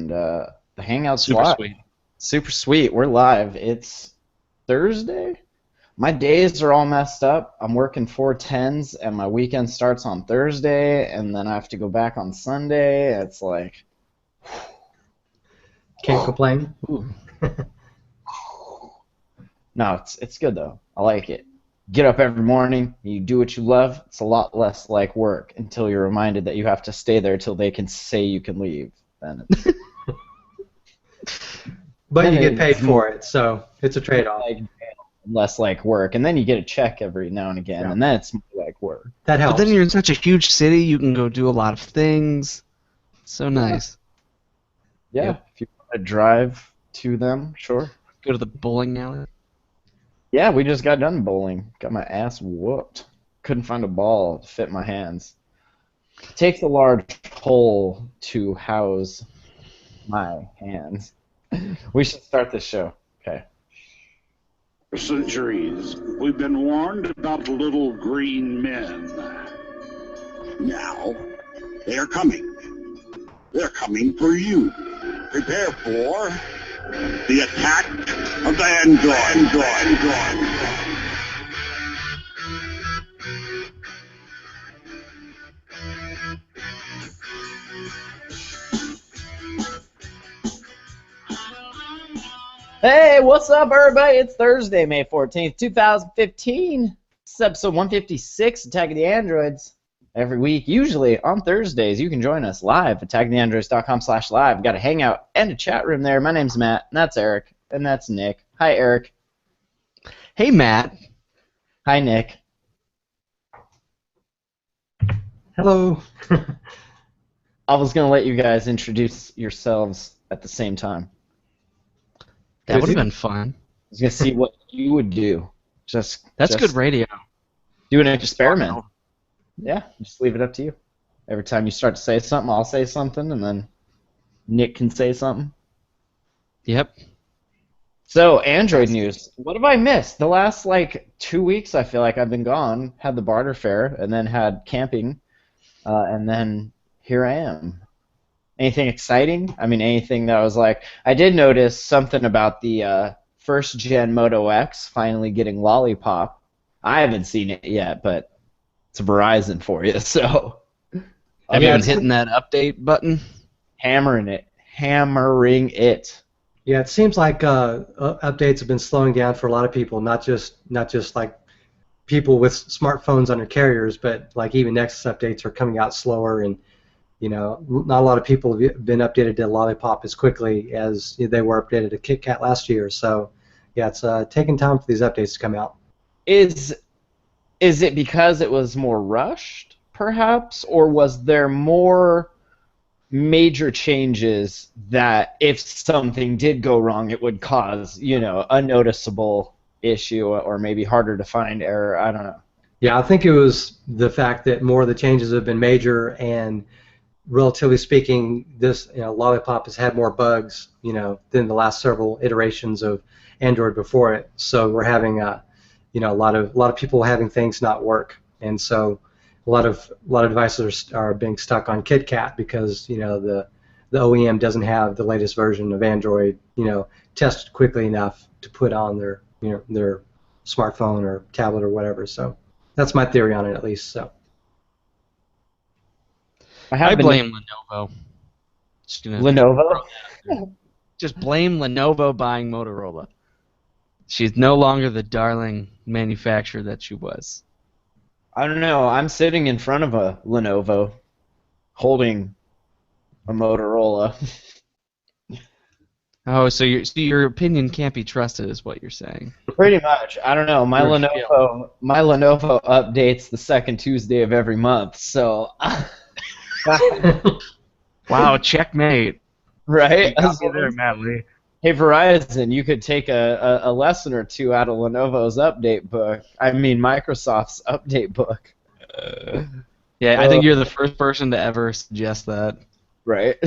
and the Hangout's Super live. sweet. Super sweet. We're live. It's Thursday. My days are all messed up. I'm working 4/10s, and my weekend starts on Thursday, and then I have to go back on Sunday. It's like... Can't complain. No, it's good, though. I like it. Get up every morning, you do what you love. It's a lot less like work until you're reminded that you have to stay there till they can say you can leave. Then it's... But you get paid for it, so it's a trade-off. Less like work, and then you get a check every now and again, and then it's more like work. That helps. But then you're in such a huge city, you can go do a lot of things. So nice. Yeah, Yep. if you want to drive to them, sure. Go to the bowling alley. Yeah, we just got done bowling. Got my ass whooped. Couldn't find a ball to fit my hands. It takes a large hole to house my hands. We should start this show. Okay. For centuries, we've been warned about little green men. Now, they are coming. They're coming for you. Prepare for the attack of the android. Hey, what's up, everybody? It's Thursday, May 14th, 2015. This is episode 156, Attack of the Androids. Every week, usually on Thursdays, you can join us live, attackoftheandroids.com/live. We've got a hangout and a chat room there. My name's Matt, and that's Eric, and that's Nick. Hi, Eric. Hey, Matt. Hi, Nick. Hello. I was going to let you guys introduce yourselves at the same time. That would have been fun. I was going to see what you would do. That's just good radio. Do an experiment. Yeah, just leave it up to you. Every time you start to say something, I'll say something, and then Nick can say something. Yep. So, Android news. What have I missed? The last, 2 weeks, I feel like I've been gone. Had the barter fair, and then had camping, and then here I am. Anything exciting? I mean, anything that was like... I did notice something about the first-gen Moto X finally getting Lollipop. I haven't seen it yet, but it's Verizon for you, so... Have you been hitting that update button? Hammering it. Yeah, it seems like updates have been slowing down for a lot of people, not just like people with smartphones under carriers, but like even Nexus updates are coming out slower, and not a lot of people have been updated to Lollipop as quickly as they were updated to KitKat last year. So yeah, it's taking time for these updates to come out. Is it because it was more rushed, perhaps, or was there more major changes that if something did go wrong, it would cause, a noticeable issue or maybe harder to find error? I don't know. Yeah, I think it was the fact that more of the changes have been major, and relatively speaking, this Lollipop has had more bugs, than the last several iterations of Android before it. So we're having a lot of people having things not work, and so a lot of devices are being stuck on KitKat because the OEM doesn't have the latest version of Android tested quickly enough to put on their their smartphone or tablet or whatever. So that's my theory on it, at least. So I blame Lenovo. Lenovo? Just blame Lenovo buying Motorola. She's no longer the darling manufacturer that she was. I don't know. I'm sitting in front of a Lenovo holding a Motorola. Oh, so your opinion can't be trusted is what you're saying. Pretty much. I don't know. My Lenovo updates the second Tuesday of every month, so... Wow, checkmate. Right? There, Matt Lee. Hey, Verizon, you could take a lesson or two out of Lenovo's update book. I mean, Microsoft's update book. Yeah, I think you're the first person to ever suggest that. Right?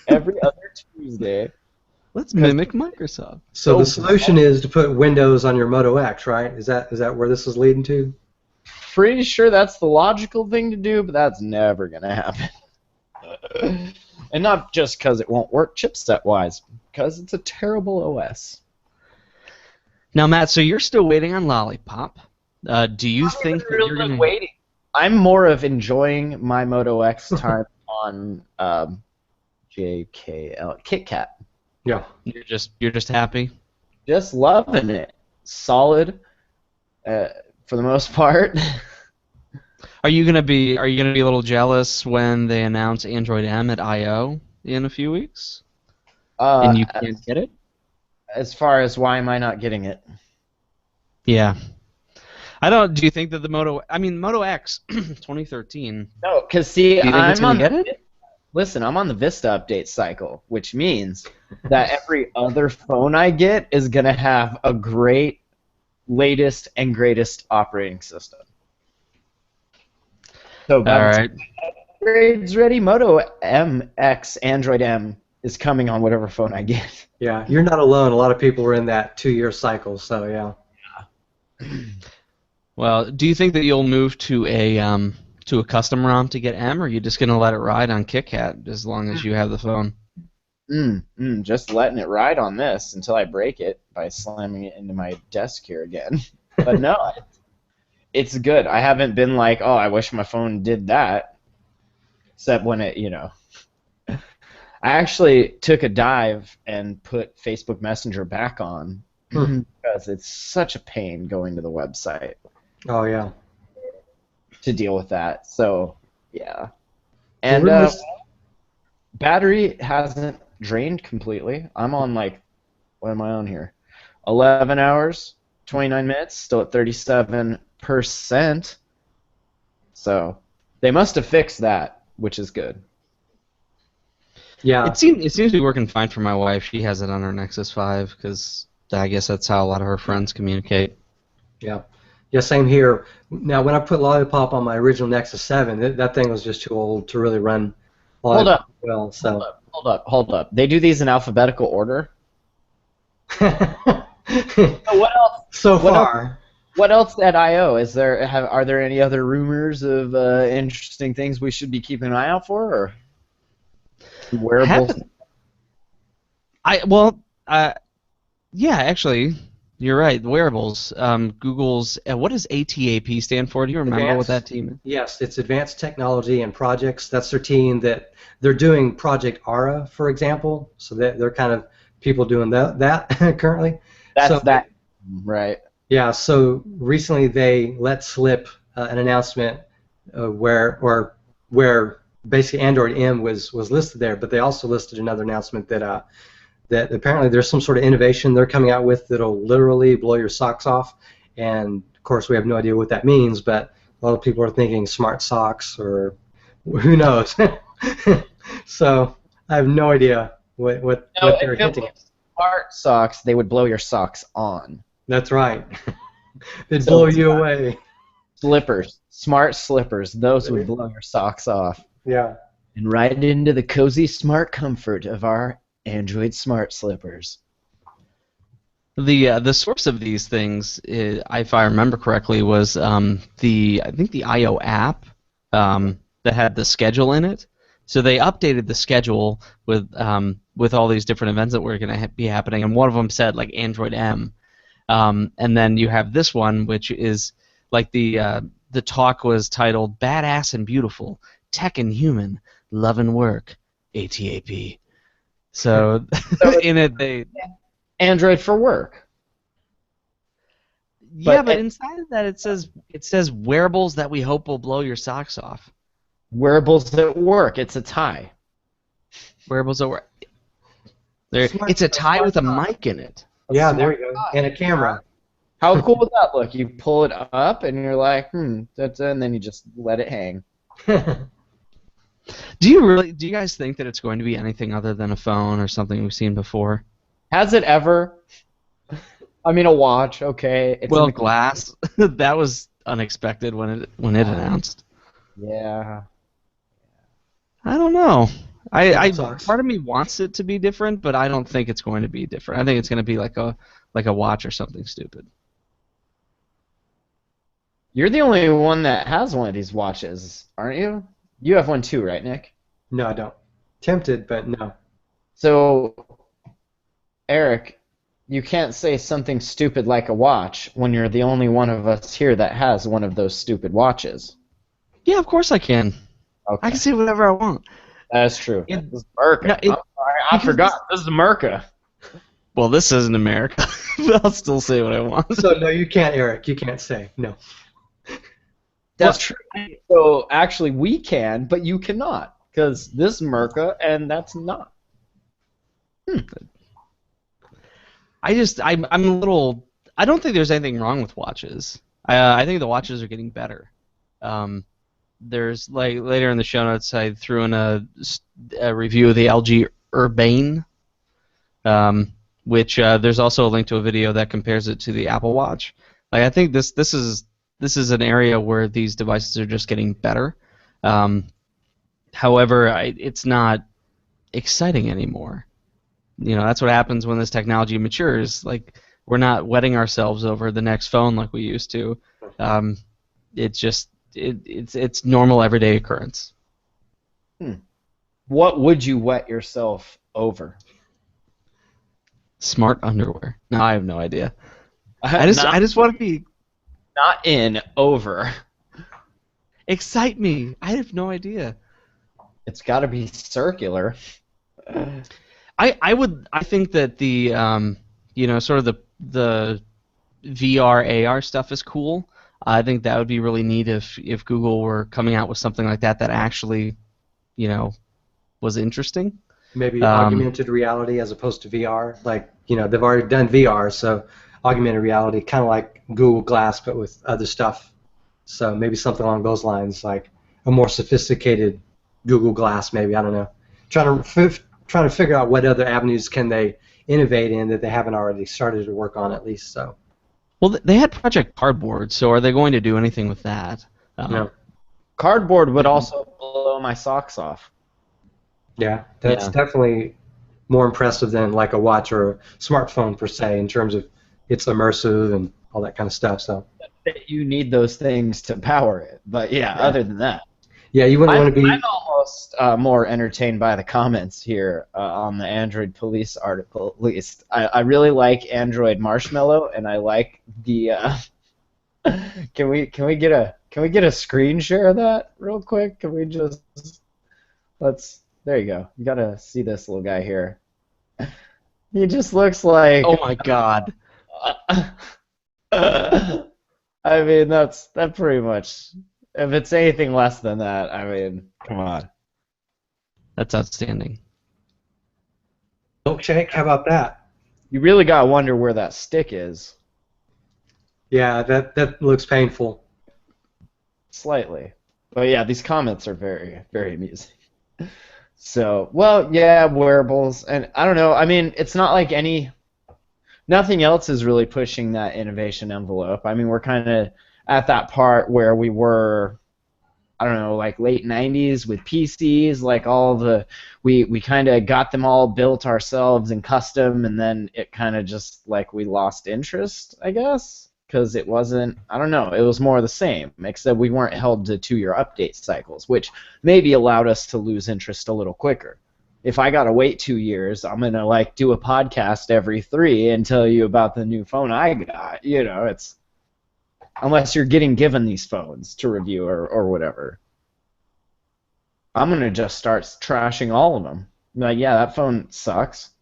Every other Tuesday. Let's mimic Microsoft. So the solution is to put Windows on your Moto X, right? Is that where this is leading to? Pretty sure that's the logical thing to do, but that's never going to happen. And not just because it won't work chipset-wise, because it's a terrible OS. Now, Matt, so you're still waiting on Lollipop. Do you I'm think that you're really going to... waiting. I'm more of enjoying my Moto X time on JKL KitKat. Yeah. You're just happy? Just loving it. Solid, for the most part. Are you gonna be a little jealous when they announce Android M at I/O in a few weeks, and you can't get it? As far as why am I not getting it? Yeah. I don't. Do you think that the Moto X 2013? No, because see, Do you think it's I'm gonna on. get it? Listen, I'm on the Vista update cycle, which means that every other phone I get is gonna have a great, latest and greatest operating system. So by All the right. time upgrade's ready, Moto MX Android M is coming on whatever phone I get. Yeah, you're not alone. A lot of people are in that 2-year cycle, so yeah. Well, do you think that you'll move to a custom ROM to get M, or are you just gonna let it ride on KitKat as long as you have the phone? Just letting it ride on this until I break it by slamming it into my desk here again. But no, it's good. I haven't been like, oh, I wish my phone did that. Except when it, I actually took a dive and put Facebook Messenger back on because it's such a pain going to the website Oh yeah. to deal with that. So, yeah. The And rumors- battery hasn't drained completely. I'm on what am I on here? 11 hours, 29 minutes, still at 37%. So they must have fixed that, which is good. yeah. It seems to be working fine for my wife. She has it on her Nexus 5 because I guess that's how a lot of her friends communicate. Yeah. Yeah, same here. Now, when I put Lollipop on my original Nexus 7, that thing was just too old to really run Hold Lollipop up. well. So. Hold up. They do these in alphabetical order? What else? So What far. What else at I/O? Are there any other rumors of interesting things we should be keeping an eye out for, or wearables? Yeah, actually, you're right. Wearables. Google's. What does ATAP stand for? Do you remember what that team is? Yes, it's Advanced Technology and Projects. That's their team that they're doing Project ARA, for example. So they're kind of people doing that currently. That's that, right? Yeah. So recently they let slip an announcement where basically Android M was listed there, but they also listed another announcement that that apparently there's some sort of innovation they're coming out with that'll literally blow your socks off. And of course, we have no idea what that means, but a lot of people are thinking smart socks or who knows. So I have no idea what they're hinting at. Smart socks, they would blow your socks on. That's right. They'd blow you away. Slippers, smart slippers, those would blow your socks off. Yeah. And right into the cozy smart comfort of our Android smart slippers. The source of these things, if I remember correctly, was I think the I/O app that had the schedule in it. So they updated the schedule with all these different events that were going to be happening, and one of them said like Android M, and then you have this one which is like the talk was titled "Badass and Beautiful, Tech and Human, Love and Work, ATAP." So in it they Android for work. Yeah, but inside of that it says wearables that we hope will blow your socks off. Wearables at work. It's a tie. Wearables at work. It's a tie with a mic in it. Yeah, there you go. And a camera. How cool would that look? You pull it up and you're like, and then you just let it hang. Do you guys think that it's going to be anything other than a phone or something we've seen before? Has it ever? I mean, a watch, okay. It's Well, glass. That was unexpected when it announced. Yeah. I don't know. Sucks. Part of me wants it to be different, but I don't think it's going to be different. I think it's going to be like a watch or something stupid. You're the only one that has one of these watches, aren't you? You have one too, right, Nick? No, I don't. Tempted, but no. So, Eric, you can't say something stupid like a watch when you're the only one of us here that has one of those stupid watches. Yeah, of course I can. I Okay, can say whatever I want. that's true. It, This is no, America. it, I'm sorry, I because forgot. This is America. well, this isn't America, but I'll still say what I want. So no, you can't, Eric. You can't say no. That's true. So actually, we can, but you cannot, because this is America and that's not. I'm a little. I don't think there's anything wrong with watches. I think the watches are getting better. There's like later in the show notes, I threw in a review of the LG Urbane, which there's also a link to a video that compares it to the Apple Watch. Like I think this is an area where these devices are just getting better. However, it's not exciting anymore. You know, that's what happens when this technology matures. Like, we're not wetting ourselves over the next phone like we used to. It's just it's normal everyday occurrence. What would you wet yourself over? Smart underwear. No, I have no idea. Not, I just want to be not in, over. excite me. I have no idea. It's got to be circular. I think that the sort of the VR AR stuff is cool. I think that would be really neat if Google were coming out with something like that actually, was interesting. Maybe augmented reality as opposed to VR. Like, they've already done VR, so augmented reality, kind of like Google Glass, but with other stuff. So maybe something along those lines, like a more sophisticated Google Glass, maybe. I don't know. Trying to figure out what other avenues can they innovate in that they haven't already started to work on, at least. So. Well, they had Project Cardboard, so are they going to do anything with that? No. Cardboard would also blow my socks off. Yeah, that's definitely more impressive than like a watch or a smartphone per se in terms of it's immersive and all that kind of stuff. So. You need those things to power it, but other than that. Yeah, you wouldn't want to be. I'm almost more entertained by the comments here on the Android Police article. At least I really like Android Marshmallow, and I like the. Can we get a screen share of that real quick? Can we just there you go. You gotta see this little guy here. He just looks like. Oh my God. I mean, that pretty much. If it's anything less than that, I mean, come on. That's outstanding. Milkshake, how about that? You really gotta wonder where that stick is. Yeah, that looks painful. Slightly. But yeah, these comments are very, very amusing. So, well, yeah, wearables, and I don't know, I mean, it's not like nothing else is really pushing that innovation envelope. I mean, we're kind of at that part where we were, I don't know, like late 90s with PCs, like we kind of got them all built ourselves and custom, and then it kind of just like we lost interest, I guess, because it wasn't, I don't know, it was more the same, except we weren't held to 2-year update cycles, which maybe allowed us to lose interest a little quicker. If I gotta wait 2 years, I'm gonna like do a podcast every 3 and tell you about the new phone I got. It's unless you're getting given these phones to review or whatever. I'm going to just start trashing all of them. Like, yeah, that phone sucks.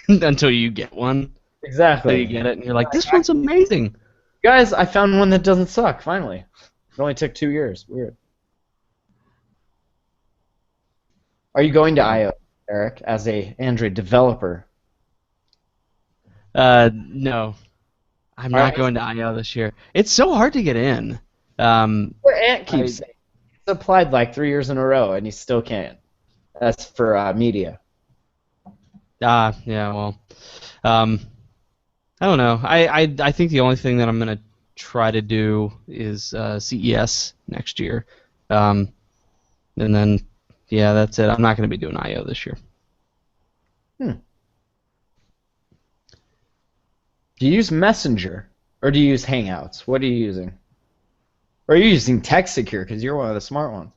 Until you get one. Exactly. Until you get it, and you're like, this one's amazing. Guys, I found one that doesn't suck, finally. It only took 2 years. Weird. Are you going to AotA, Eric, as a Android developer? No. I'm not going to IO this year. It's so hard to get in. Where Ant keeps saying he's applied like 3 years in a row, and he still can't. That's for media. Yeah, well, I don't know. I think the only thing that I'm going to try to do is CES next year. And then, yeah, that's it. I'm not going to be doing IO this year. Do you use Messenger, or do you use Hangouts? What are you using? Or are you using TextSecure, because you're one of the smart ones?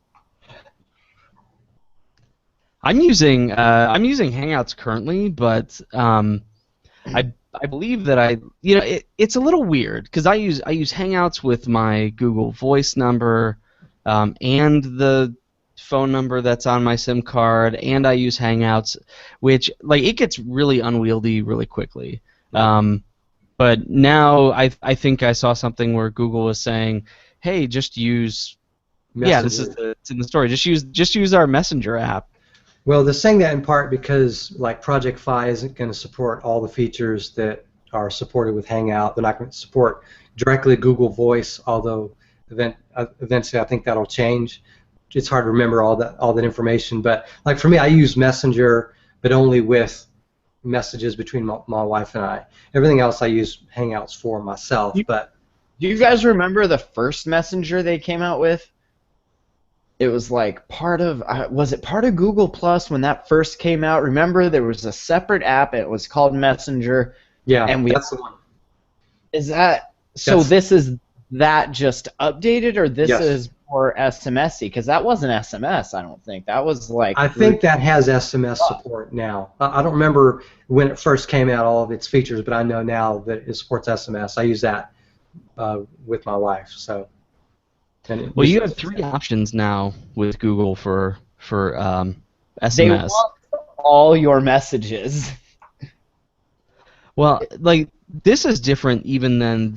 I'm using Hangouts currently, but I believe that it's a little weird because I use Hangouts with my Google Voice number, and the phone number that's on my SIM card, and I use Hangouts, which like it gets really unwieldy really quickly. But now I think I saw something where Google was saying, hey, just use it's in the story. Just use our Messenger app. Well, they're saying that in part because like Project Fi isn't going to support all the features that are supported with Hangout. They're not going to support directly Google Voice, although eventually I think that'll change. It's hard to remember all that information, but like for me, I use Messenger, but only with messages between my wife and I. Everything else I use Hangouts for myself. But Do you guys remember the first Messenger they came out with? It was like was it part of Google Plus when that first came out? Remember, there was a separate app. It was called Messenger. yeah, And that's the one. Is that so? This is that just updated, or this Yes. is more SMS-y? Because that wasn't SMS, I don't think. That was like. I think that has SMS support now. I don't remember when it first came out all of its features, but I know now that it supports SMS. I use that with my wife. So. Well, you have 3 options now with Google for SMS. They want all your messages. Well, like this is different even than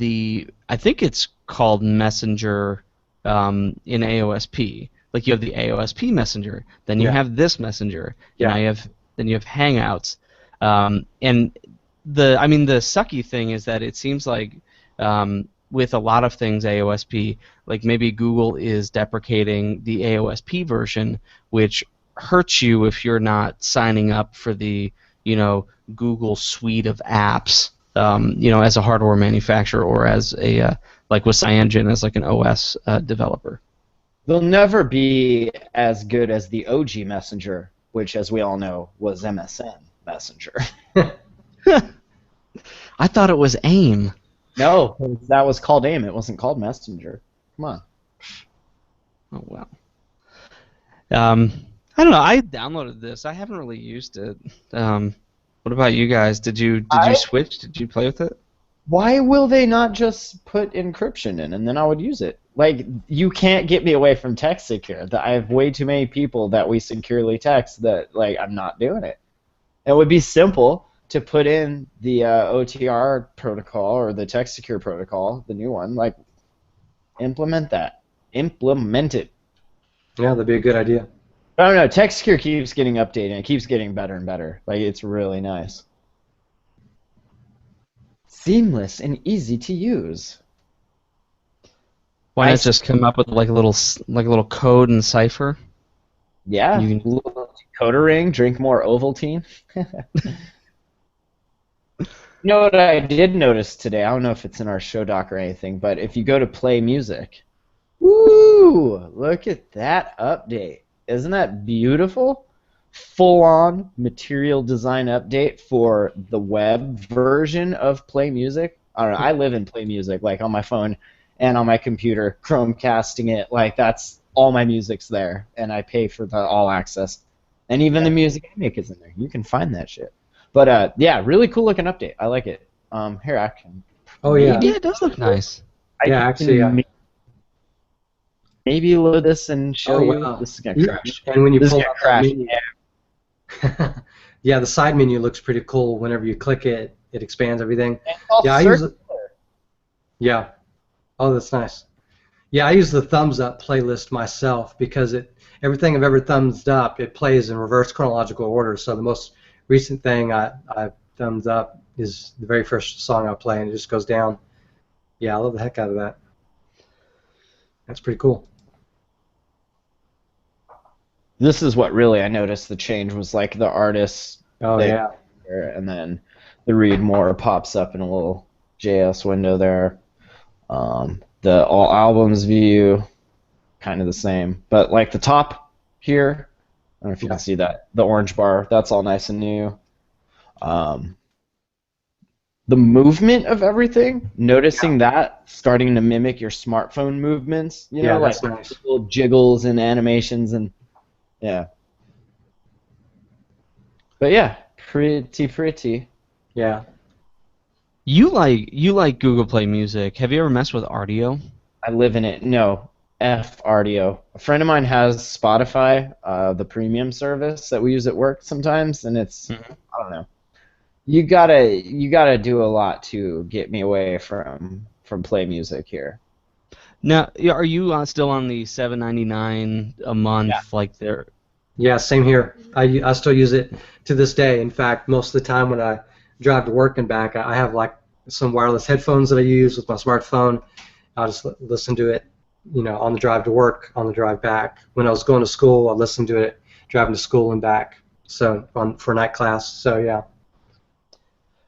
I think it's called Messenger in AOSP. Like you have the AOSP Messenger, then you have this Messenger, and then you have Hangouts, and the sucky thing is that it seems like with a lot of things AOSP, like maybe Google is deprecating the AOSP version, which hurts you if you're not signing up for the Google suite of apps, as a hardware manufacturer or as a like with CyanogenMed as like an OS developer. They'll never be as good as the OG Messenger, which, as we all know, was MSN Messenger. I thought it was AIM. No, that was called AIM. It wasn't called Messenger. Come on. Oh well. I don't know. I downloaded this. I haven't really used it. What about you guys? Did you switch? Did you play with it? Why will they not just put encryption in, and then I would use it? Like, you can't get me away from text secure. I have way too many people that we securely text that, like, I'm not doing it. It would be simple to put in the OTR protocol or the text secure protocol, the new one. Like, implement that. Implement it. Yeah, that'd be a good idea. I don't know. Text secure keeps getting updated. And it keeps getting better and better. Like, it's really nice. Seamless and easy to use. Why not just come up with like a little code and cipher? Yeah. You can... Little decoder ring. Drink more Ovaltine. You know what I did notice today? I don't know if it's in our show doc or anything, but if you go to play music, woo! Look at that update. Isn't that beautiful? Full-on material design update for the web version of Play Music. I don't know. I live in Play Music, like on my phone and on my computer, Chromecasting it. Like that's all my music's there, and I pay for the all access. And even the music I make is in there. You can find that shit. But yeah, really cool looking update. I like it. Here I can. Oh yeah. Yeah, it does look nice. Maybe load this and show you. Wow. This is gonna crash. And when you This is pull gonna out crash. that menu, yeah, the side menu looks pretty cool. Whenever you click it, it expands everything. Yeah, I use it. Yeah. Oh, that's nice. Yeah, I use the thumbs up playlist myself because everything I've ever thumbs up, it plays in reverse chronological order. So the most recent thing I thumbs up is the very first song I play, and it just goes down. Yeah, I love the heck out of that. That's pretty cool. This is what really I noticed the change was like the artists. Oh yeah. And then the read more pops up in a little JS window there. The all albums view, kind of the same, but like the top here, I don't know if you can see that, the orange bar, that's all nice and new. The movement of everything, noticing that starting to mimic your smartphone movements, you know, like that's nice. little jiggles and animations and yeah. But yeah, pretty. Yeah. You like Google Play Music. Have you ever messed with Rdio? I live in it. No, F RDO. A friend of mine has Spotify, the premium service that we use at work sometimes, and it's I don't know. You gotta do a lot to get me away from play music here. Now, are you still on the 7.99 a Yeah. month? Like there. Yeah, same here. I still use it to this day. In fact, most of the time when I drive to work and back, I have like some wireless headphones that I use with my smartphone. I'll just listen to it, on the drive to work, on the drive back. When I was going to school, I listened to it driving to school and back. So for night class. So yeah.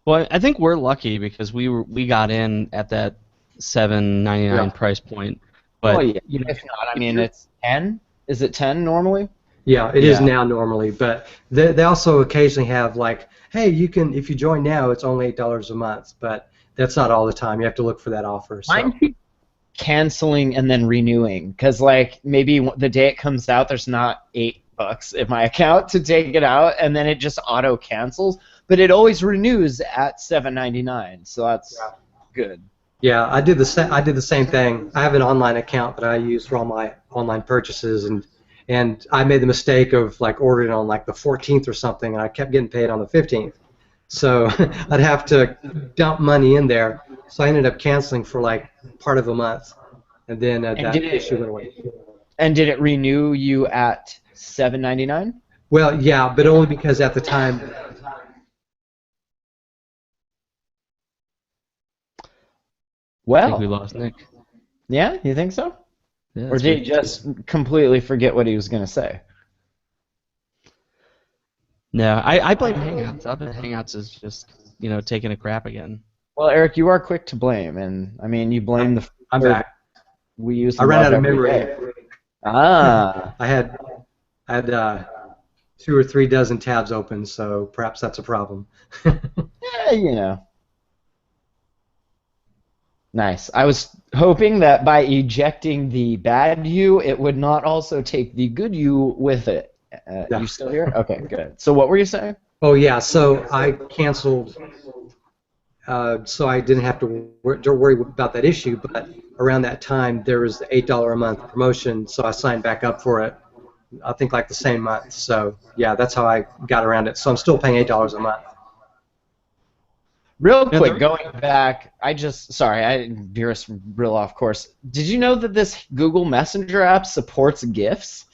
Well, I think we're lucky because we got in at that 7.99 Yeah. price point. Oh But yeah. If not, I if mean, you're it's 10. Is it 10 normally? Yeah, it is yeah. now normally, but they also occasionally have like, hey, if you join now, it's only $8 a month, but that's not all the time. You have to look for that offer. So Mine keeps canceling and then renewing because like maybe the day it comes out, there's not $8 in my account to take it out, and then it just auto cancels. But it always renews at $7.99, so that's yeah, good. yeah, I did the same thing. I have an online account that I use for all my online purchases, and I made the mistake of like ordering on like the 14th or something, and I kept getting paid on the 15th. So I'd have to dump money in there. So I ended up canceling for like part of a month, and then And did that issue it went away. and did it renew you at $7.99? Well, yeah, but only because at the time, I think we Well, lost Nick. yeah, you think so? Yeah, Or that's did he weird. just completely forget what he was going to say? No, I blame Hangouts. I bet Hangouts is just taking a crap again. Well, Eric, you are quick to blame, and I mean, you blame the I'm service back. we use I and ran love out of every memory. day. Ah, I had 2 or 3 dozen tabs open, so perhaps that's a problem. yeah. Nice. I was hoping that by ejecting the bad you, it would not also take the good you with it. Yeah. You still here? Okay, good. So what were you saying? Oh yeah, so I canceled, so I didn't have to worry about that issue. But around that time, there was the $8 a month promotion, so I signed back up for it. I think like the same month. So yeah, that's how I got around it. So I'm still paying $8 a month. Real Now, quick, going back, sorry, I didn't veer us real off course. Did you know that this Google Messenger app supports GIFs?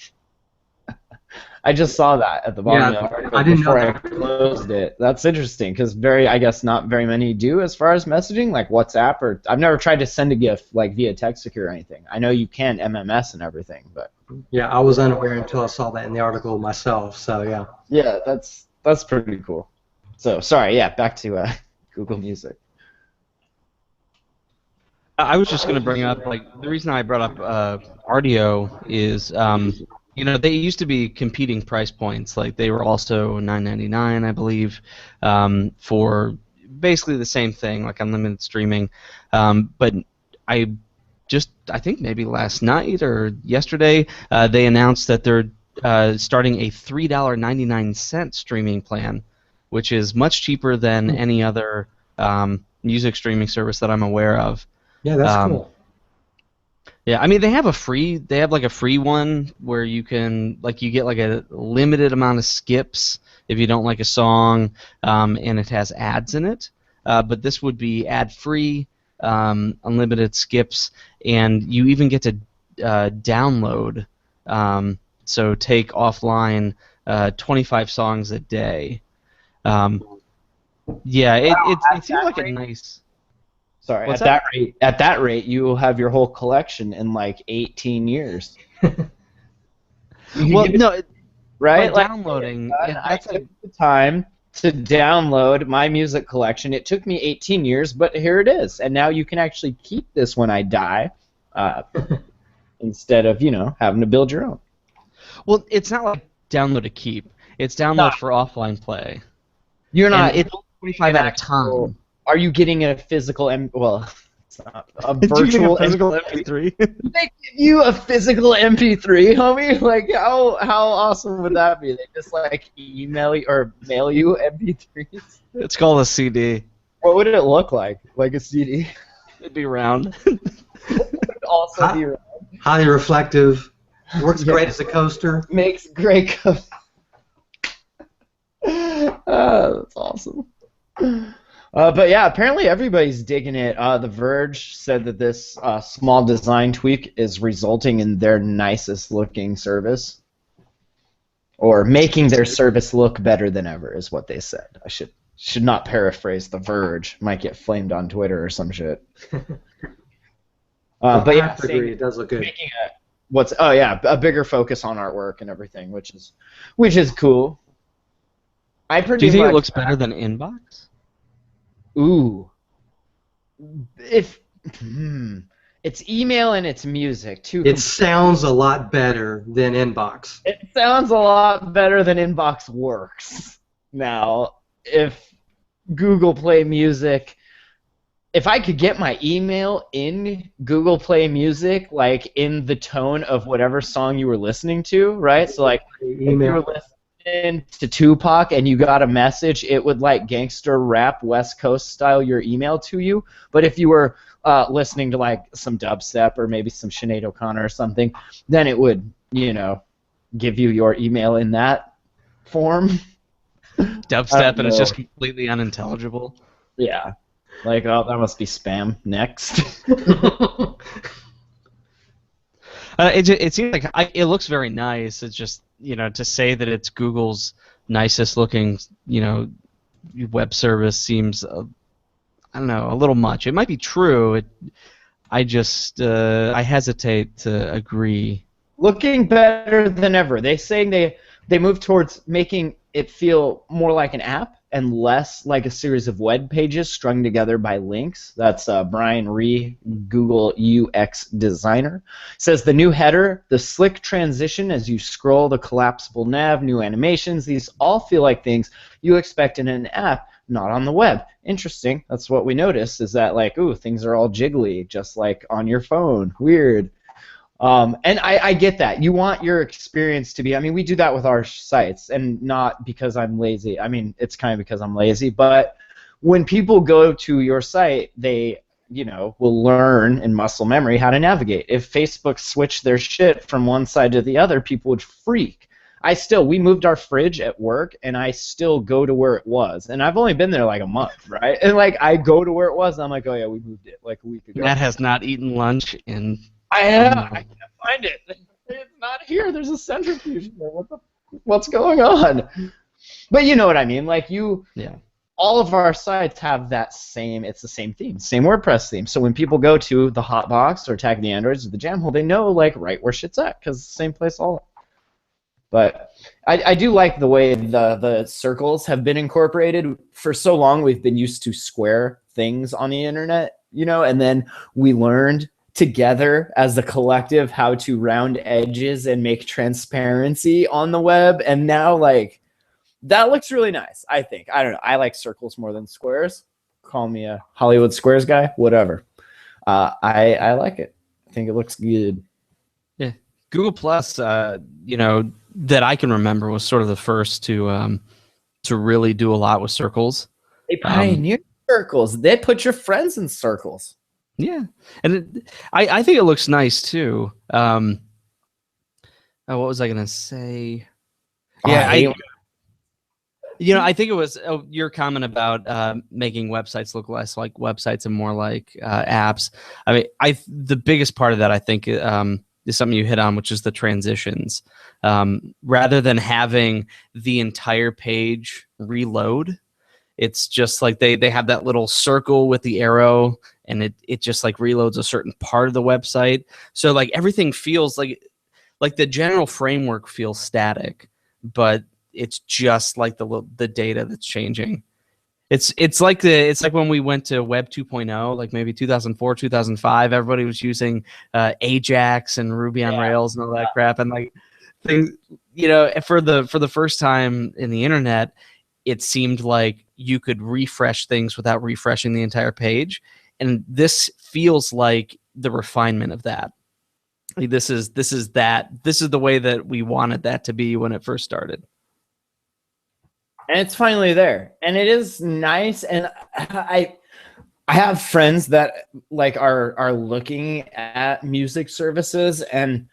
I just saw that at the bottom Yeah, of the article I didn't know before I that. closed it. That's interesting because I guess not very many do as far as messaging, like WhatsApp or I've never tried to send a GIF like via text secure or anything. I know you can MMS and everything, but Yeah, I was unaware until I saw that in the article myself. So yeah. yeah, that's pretty cool. So sorry, yeah, back to Google Music. I was just going to bring up, like, the reason I brought up Rdio is, they used to be competing price points. Like, they were also $9.99, I believe, for basically the same thing, like unlimited streaming. But I think maybe last night or yesterday, they announced that they're starting a $3.99 streaming plan, which is much cheaper than any other music streaming service that I'm aware of. Yeah, that's Um, cool. yeah, I mean they have like a free one where you can you get like a limited amount of skips if you don't like a song, and it has ads in it. But this would be ad free, unlimited skips, and you even get to download. So take offline 25 songs a day. Um, yeah, it seems like a nice. Sorry, What's at that rate, you will have your whole collection in like 18 years. You Well, give it, no, by right? Like, downloading, I that's took the time to download my music collection. It took me 18 years, but here it is. And now you can actually keep this when I die, uh, instead of having to build your own. well, it's not like download to keep. It's No, download for offline play, you're and not it's 25 an at a actual. time. Are you getting a physical? Well, A Did you get virtual a physical MP3? They give you a physical MP3, homie. Like how awesome would that be? They just like email you or mail you MP3s. It's called a CD. What would it look like? Like a CD? It'd be round. Would also be Highly reflective. Works Yeah. great as a coaster. makes great cover. That's awesome. But yeah, apparently everybody's digging it. The Verge said that this small design tweak is resulting in their nicest looking service, or making their service look better than ever, is what they said. I should not paraphrase The Verge. Might get flamed on Twitter or some shit. But I yeah, have to agree, it does look good. making a bigger focus on artwork and everything, which is cool. I pretty Do you think much, it looks better than Inbox? Ooh. If it's email and it's music too. It sounds a lot better than Inbox. It sounds a lot better than Inbox works. Now, if Google Play Music, if I could get my email in Google Play Music, like in the tone of whatever song you were listening to, right? So like if you were listening to Tupac and you got a message, it would like gangster rap West Coast style your email to you. But if you were listening to like some dubstep or maybe some Sinead O'Connor or something, then it would, give you your email in that form. Dubstep, and it's just completely unintelligible. Yeah. Like, oh, that must be spam. Next. It seems like it looks very nice. It's just, to say that it's Google's nicest looking, web service seems, I don't know, a little much. It might be true. I hesitate to agree. Looking better than ever. They saying they moved towards making it feel more like an app and less like a series of web pages strung together by links. That's Brian Rhee, Google UX designer. Says the new header, the slick transition as you scroll, the collapsible nav, new animations, these all feel like things you expect in an app, not on the web. Interesting. That's what we noticed, is that like, ooh, things are all jiggly, just like on your phone. Weird. And I get that. You want your experience to be, we do that with our sites, and not because I'm lazy. It's kind of because I'm lazy, but when people go to your site, they, will learn in muscle memory how to navigate. If Facebook switched their shit from one side to the other, people would freak. We moved our fridge at work, and I still go to where it was. And I've only been there like a month, right? And like, I go to where it was, and I'm like, oh yeah, we moved it like a week ago. Matt has not eaten lunch in... I can't find it. It's not here. There's a centrifuge here. What's going on? But you know what I mean. Like all of our sites have it's the same theme, same WordPress theme. So when people go to the Hotbox or Tag the Androids or the Jamhole, they know like right where shit's at because it's the same place all. But I do like the way the circles have been incorporated. For so long, we've been used to square things on the internet, and then we learned together as a collective how to round edges and make transparency on the web, and now like that looks really nice. I think, I don't know, I like circles more than squares. Call me a Hollywood Squares guy, whatever. I like it. I think it looks good. Yeah, Google Plus, that I can remember was sort of the first to really do a lot with circles. They pioneered circles. They put your friends in circles. Yeah, and I think it looks nice too. What was I gonna say? Yeah, I think it was your comment about making websites look less like websites and more like apps. The biggest part of that I think is something you hit on, which is the transitions. Rather than having the entire page reload, it's just like they have that little circle with the arrow, and it just like reloads a certain part of the website. So like everything feels like the general framework feels static, but it's just like the data that's changing. It's like when we went to Web 2.0, like maybe 2004, 2005. Everybody was using Ajax and Ruby on Rails and all that crap, and like things, for the first time in the internet, it seemed like you could refresh things without refreshing the entire page. and this feels like the refinement of that. Like this is the way that we wanted that to be when it first started. And it's finally there, and it is nice. And I have friends that like are looking at music services, and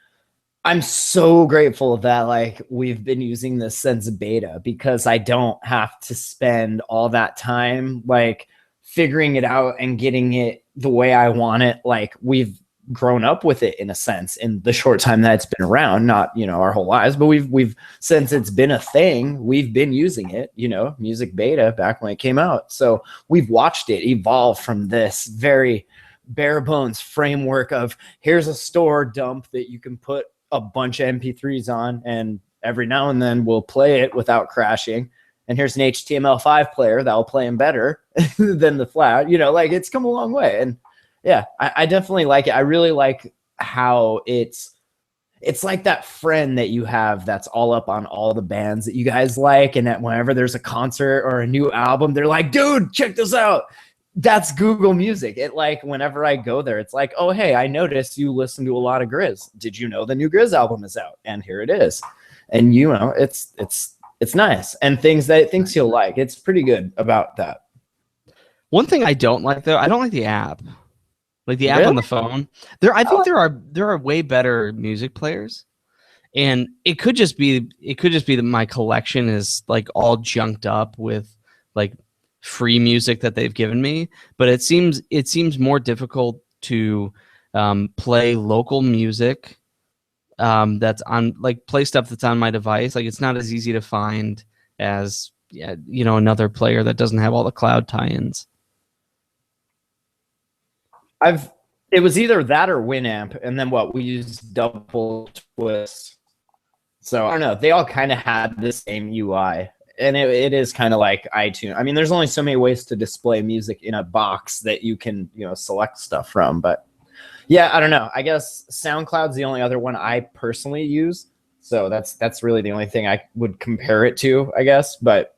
I'm so grateful that like we've been using this since beta, because I don't have to spend all that time like figuring it out and getting it the way I want it. Like we've grown up with it in a sense in the short time that it's been around, not, you know, our whole lives, but we've since it's been a thing, we've been using it, you know, music beta back when it came out. So we've watched it evolve from this very bare bones framework of here's a store dump that you can put a bunch of MP3s on, and every now and then we'll play it without crashing. And here's an HTML5 player that will play them better than the flat. You know, like it's come a long way. And yeah, I definitely like it. I really like how it's like that friend that you have that's all up on all the bands that you guys like, and that whenever there's a concert or a new album, they're like, dude, check this out. That's Google Music. It like whenever I go there, it's like, oh hey, I noticed you listen to a lot of Grizz. Did you know the new Grizz album is out? And here it is. And you know, it's nice, and things that it thinks you'll like. It's pretty good about that. One thing I don't like though, I don't like the app. Like the app Really? on the phone. I think there are way better music players. And it could just be that my collection is like all junked up with like free music that they've given me, but it seems more difficult to play local music that's on, like, play stuff that's on my device. Like it's not as easy to find as, yeah, you know, another player that doesn't have all the cloud tie-ins. It was either that or Winamp, and then what we used Double Twist. So I don't know. They all kind of had the same UI, and it is kind of like iTunes. I mean, there's only so many ways to display music in a box that you can, you know, select stuff from. But yeah, I don't know. I guess SoundCloud's the only other one I personally use. So that's really the only thing I would compare it to, I guess. But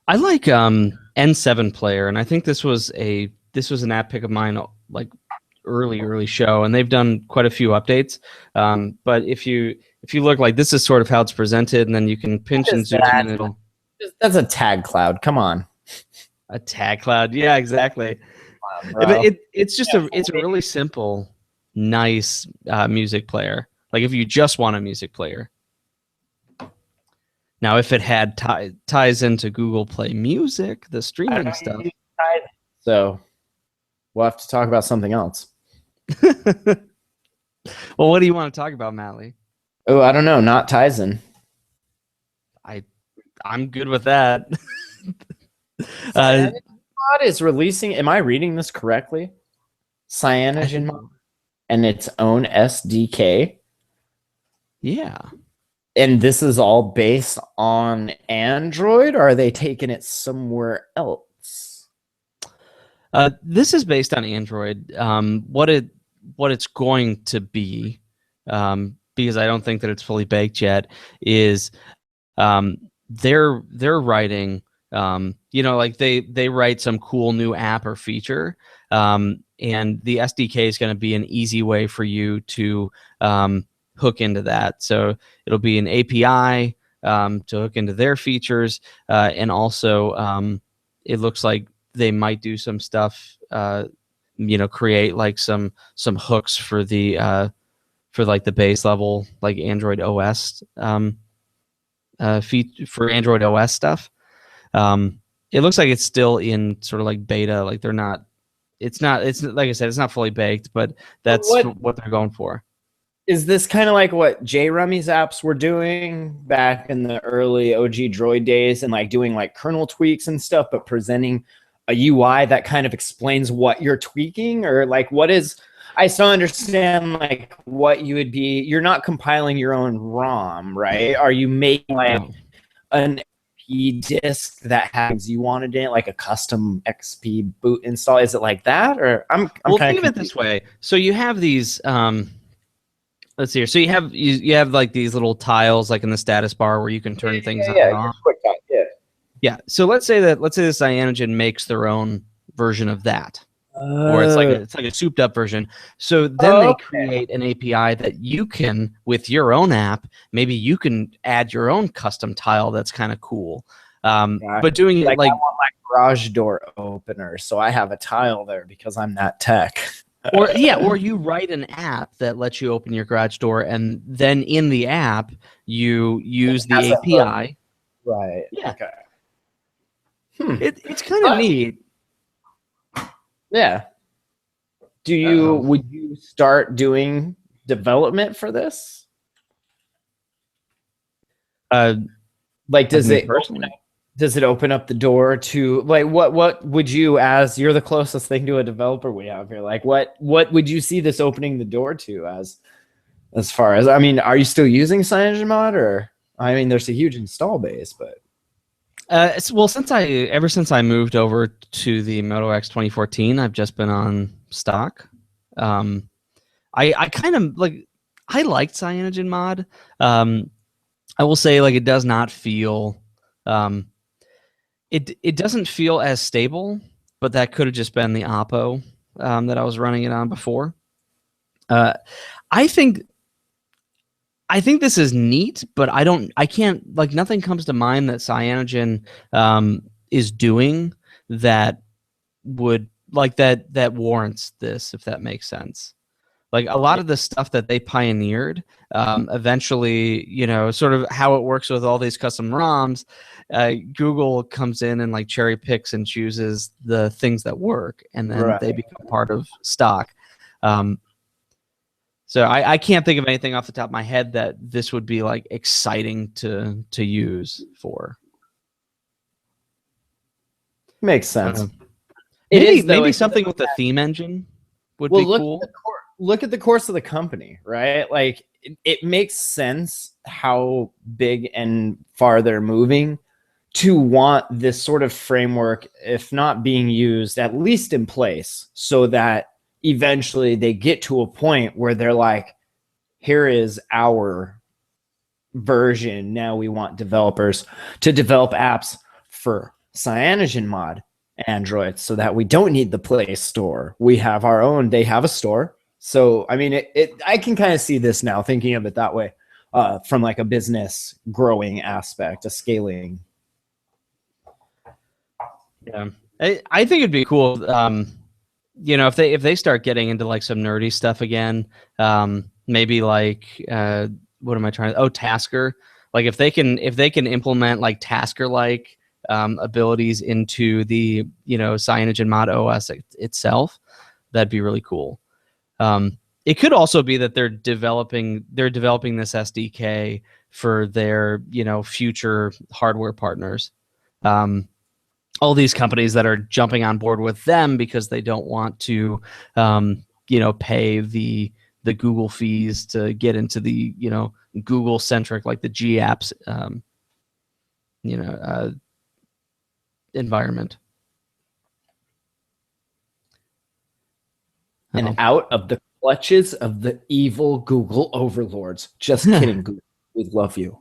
I like N7 Player, and I think this was an app pick of mine, like early show, and they've done quite a few updates. But if you look, like, this is sort of how it's presented, and then you can pinch and zoom in, and it'll. That's a tag cloud. Come on. A tag cloud, yeah, exactly. Bro. But it's a really simple, nice music player. Like if you just want a music player. Now, if it had ties into Google Play Music, the streaming stuff. So we'll have to talk about something else. Well, what do you want to talk about, Mally? Oh, I don't know. Not Tizen. I'm good with that. CyanogenMod is releasing. Am I reading this correctly? CyanogenMod and its own SDK. Yeah. And this is all based on Android, or are they taking it somewhere else? This is based on Android. What it's going to be, because I don't think that it's fully baked yet, is they're writing, you know, like they write some cool new app or feature, and the SDK is going to be an easy way for you to hook into that. So it'll be an API to hook into their features, and also it looks like they might do some stuff, you know, create like some hooks for the for like the base level, like Android OS for Android OS stuff. It looks like it's still in sort of like beta. Like it's like I said, it's not fully baked, but that's what they're going for. Is this kind of like what JRummy's apps were doing back in the early OG Droid days, and like doing like kernel tweaks and stuff, but presenting a UI that kind of explains what you're tweaking? Or like, what is, I still understand like what you would be, you're not compiling your own ROM, right? Are you making like an XP disk that has you wanted in it, like a custom XP boot install? Is it like that? Or I'm well, kind think of it this way. So you have these let's see here. So you have like these little tiles like in the status bar where you can turn things on and off. Quick time, yeah. Yeah. So let's say this Cyanogen makes their own version of that. or it's Oh, like a souped up version. So then they okay. create an API that you can, with your own app, maybe you can add your own custom tile that's kind of cool. Yeah. But doing it Like I like, want my garage door opener, so I have a tile there because I'm that tech. or yeah, or you write an app that lets you open your garage door, and then in the app you use the As a hook. API. Right. Yeah, Okay. Hmm. it's kind of But neat. yeah. Uh-oh. Would you start doing development for this? Uh, Like, like me personally. does it open up the door to like what would you, as you're the closest thing to a developer we have here, like what would you see this opening the door to, as far as, I mean, are you still using CyanogenMod, or I mean there's a huge install base, but Well, ever since I moved over to the Moto X 2014, I've just been on stock. Um, I kind of like, I liked CyanogenMod. I will say, like, it does not feel um, it doesn't feel as stable, but that could have just been the oppo that I was running it on before. Uh, I think this is neat, but I can't, like, nothing comes to mind that Cyanogen is doing that would, like, that warrants this, if that makes sense. Like, a lot of the stuff that they pioneered, eventually, sort of how it works with all these custom ROMs, Google comes in and, like, cherry picks and chooses the things that work, and then right. they become part of stock. So I can't think of anything off the top of my head that this would be, like, exciting to use for. Makes sense. Uh, It maybe is, though. maybe something with the theme engine would Well, be cool. look at the course of the company, right? Like it makes sense how big and far they're moving to want this sort of framework, if not being used, at least in place, so that eventually they get to a point where they're like, here is our version. Now we want developers to develop apps for CyanogenMod Android, so that we don't need the Play Store. We have our own. They have a store. So I mean, I can kind of see this now, thinking of it that way, from like a business growing aspect, a scaling. Yeah, I think it'd be cool. If they start getting into, like, some nerdy stuff again, maybe, like, what am I trying to? Oh, Tasker. Like, if they can implement, like, Tasker like abilities into the CyanogenMod OS itself, that'd be really cool. It could also be that they're developing this SDK for their future hardware partners. All these companies that are jumping on board with them because they don't want to pay the Google fees to get into the Google centric, like the G apps environment. And out of the clutches of the evil Google overlords. Just kidding, Google. We love you.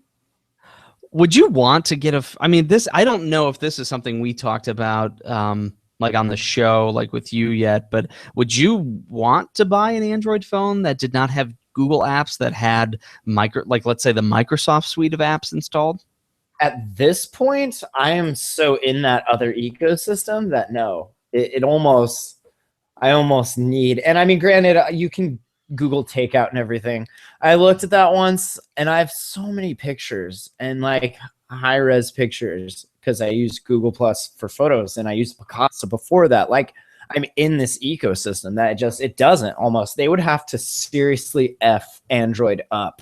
Would you want to get I mean, this, I don't know if this is something we talked about, like, on the show, like, with you yet, but would you want to buy an Android phone that did not have Google apps, that had let's say the Microsoft suite of apps installed? At this point, I am so in that other ecosystem that no, I almost need, and I mean, granted, you can Google Takeout and everything. I looked at that once, and I have so many pictures and, like, high res pictures because I use Google Plus for photos, and I used Picasa before that. Like, I'm in this ecosystem that it doesn't almost. They would have to seriously F Android up,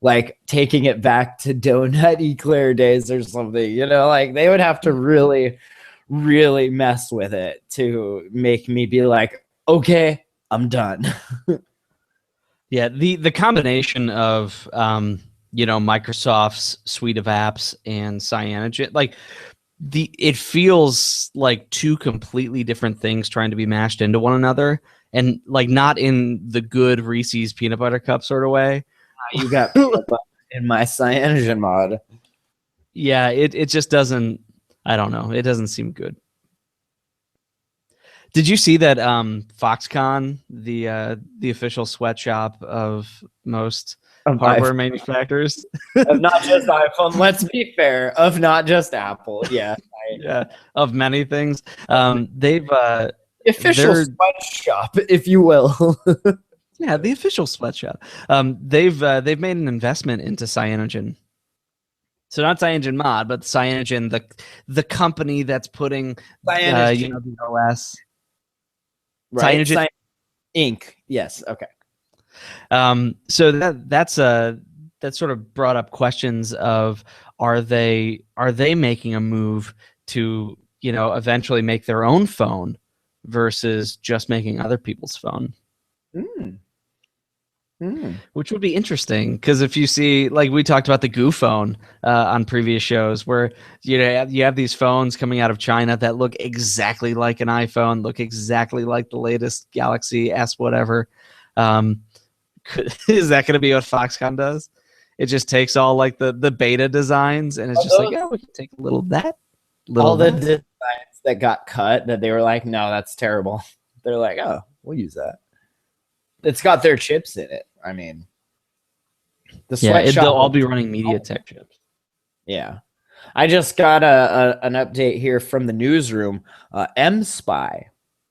like taking it back to donut eclair days or something. Like they would have to really, really mess with it to make me be like, okay, I'm done. Yeah, the combination of Microsoft's suite of apps and Cyanogen, like, it feels like two completely different things trying to be mashed into one another, and, like, not in the good Reese's peanut butter cup sort of way. You got in my CyanogenMod. Yeah, it just doesn't. I don't know. It doesn't seem good. Did you see that Foxconn, the official sweatshop of most Of hardware iPhone. manufacturers, Of not just iPhone. Let's be fair. Of not just Apple. Yeah. yeah, of many things, they've The official they're sweatshop, if you will. yeah, the official sweatshop. They've made an investment into Cyanogen. So not CyanogenMod, but Cyanogen, the company that's putting Cyanogen. the OS. Right? Cyanogen. Inc. Yes. Okay. So that sort of brought up questions of are they making a move to eventually make their own phone versus just making other people's phone, Mm. Mm. which would be interesting because if you see, like we talked about the Goo phone on previous shows, where you have these phones coming out of China that look exactly like an iPhone, look exactly like the latest Galaxy S whatever. Is that going to be what Foxconn does? It just takes all like the beta designs and it's just like, yeah, we can take a little of that, All the designs that got cut that they were like, no, that's terrible. They're like, oh, we'll use that. It's got their chips in it. I mean, the sweatshop. They'll all be running MediaTek chips. Yeah. I just got an update here from the newsroom. MSpy,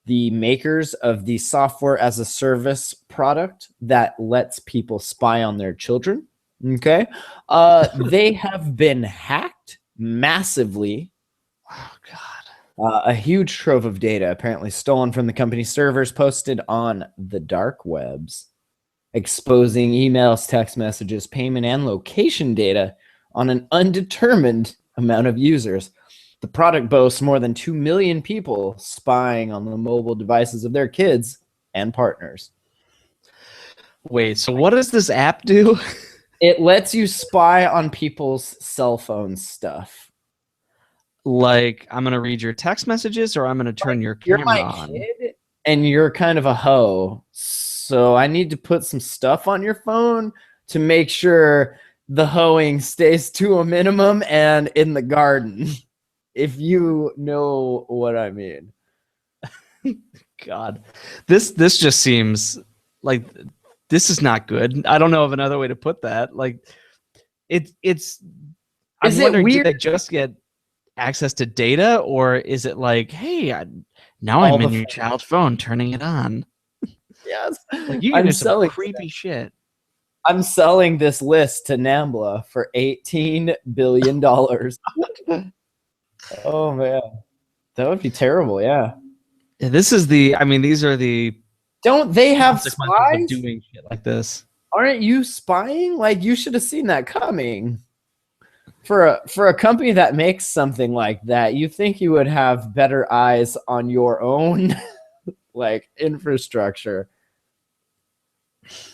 the makers of the software as a service product that lets people spy on their children. Okay. They have been hacked massively. Oh, God. A huge trove of data apparently stolen from the company's servers, posted on the dark webs, exposing emails, text messages, payment, and location data on an undetermined amount of users. The product boasts more than 2 million people spying on the mobile devices of their kids and partners. Wait, so what does this app do? It lets you spy on people's cell phone stuff. Like, I'm going to read your text messages or I'm going to turn your camera You're my on? kid and you're kind of a hoe. So I need to put some stuff on your phone to make sure the hoeing stays to a minimum and in the garden. If you know what I mean. God, this just seems like this is not good. I don't know of another way to put that. Like, it's. I'm Is it wondering, weird? did they just get access to data, or is it like, hey, now All I'm in the your child's phone, turning it on? Yes. Like, you can do some creepy shit. I'm selling this list to NAMBLA for $18 billion. Oh, man. That would be terrible, yeah. This is the. I mean, these are the. Don't they have consequences spies? of doing shit like this. Aren't you spying? Like, you should have seen that coming. For a company that makes something like that, you think you would have better eyes on your own like infrastructure.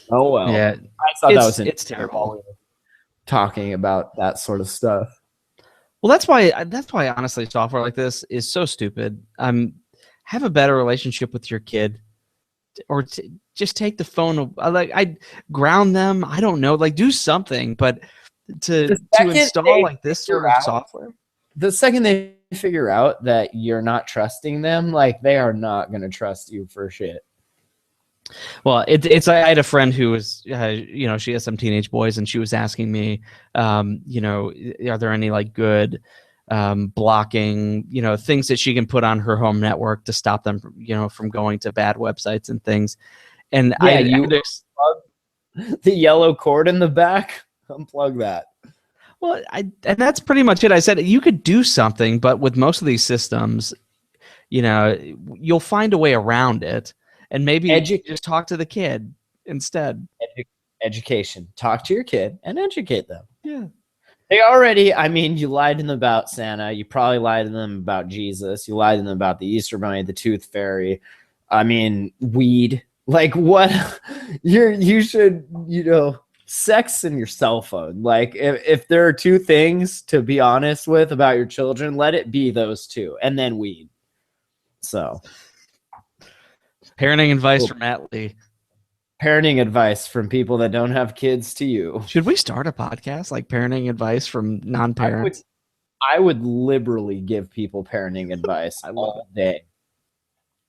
Oh well. Yeah, I thought that was it's terrible. Talking about that sort of stuff. Well, that's why honestly, software like this is so stupid. Have a better relationship with your kid, or just take the phone. I ground them. I don't know, like do something, but to install like this sort of software. The second they figure out that you're not trusting them, like they are not going to trust you for shit. Well, it's I had a friend who was, she has some teenage boys, and she was asking me, are there any like good blocking, things that she can put on her home network to stop them, from going to bad websites and things. And the yellow cord in the back, unplug that. Well, and that's pretty much it. I said you could do something, but with most of these systems, you'll find a way around it. And maybe just talk to the kid instead. Education. Talk to your kid and educate them. Yeah. They already, you lied to them about Santa. You probably lied to them about Jesus. You lied to them about the Easter Bunny, the Tooth Fairy. Weed. Like what? You should, sex and your cell phone. Like if there are two things to be honest with about your children, let it be those two. And then weed. So. Parenting advice from Matt Lee. Parenting advice from people that don't have kids to you. Should we start a podcast like parenting advice from non-parents? I would liberally give people parenting advice all day.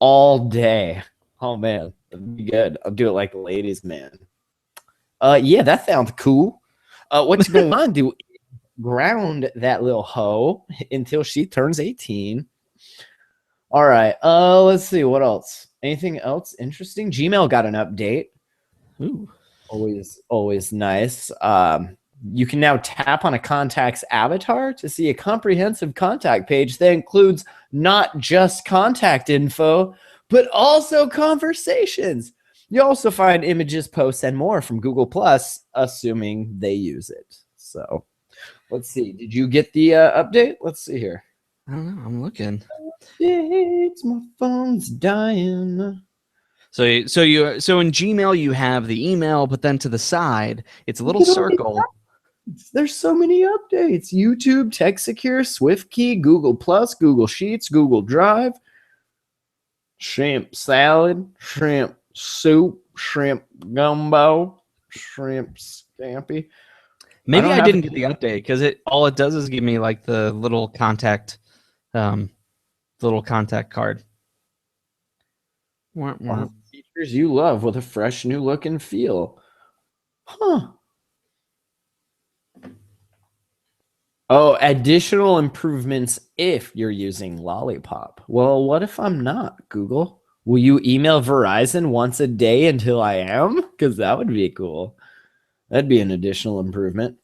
all day. Oh man, that'd be good. I'll do it like a ladies' man. Yeah, that sounds cool. What you gonna do? Ground that little hoe until she turns 18. All right. Let's see what else. Anything else interesting? Gmail got an update. Ooh. Always nice. You can now tap on a contact's avatar to see a comprehensive contact page that includes not just contact info, but also conversations. You also find images, posts, and more from Google Plus, assuming they use it. So, let's see. Did you get the update? Let's see here. I don't know. I'm looking. It's my phone's dying. So in Gmail you have the email, but then to the side it's a little circle. There's so many updates. YouTube, TextSecure, SwiftKey, Google Plus, Google Sheets, Google Drive, shrimp salad, shrimp soup, shrimp gumbo, shrimp scampi. Maybe I didn't get the update because all it does is give me like the little contact card. Features you love with a fresh new look and feel. Huh. Oh, additional improvements if you're using Lollipop. Well, what if I'm not, Google? Will you email Verizon once a day until I am? Because that would be cool. That'd be an additional improvement.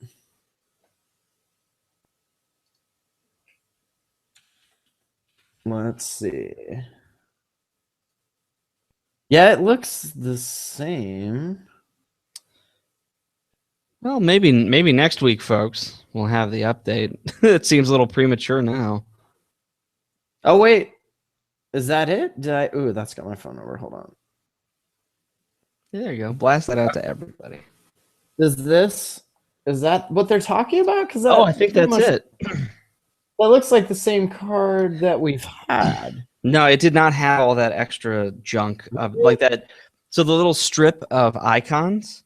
Let's see. Yeah, it looks the same. Well, maybe next week, folks, we'll have the update. It seems a little premature now. Oh wait, is that it? Ooh, that's got my phone number. Hold on. There you go. Blast that out to everybody. Is that what they're talking about? Because I think that's it. That looks like the same card that we've had. No, it did not have all that extra junk of like that. So the little strip of icons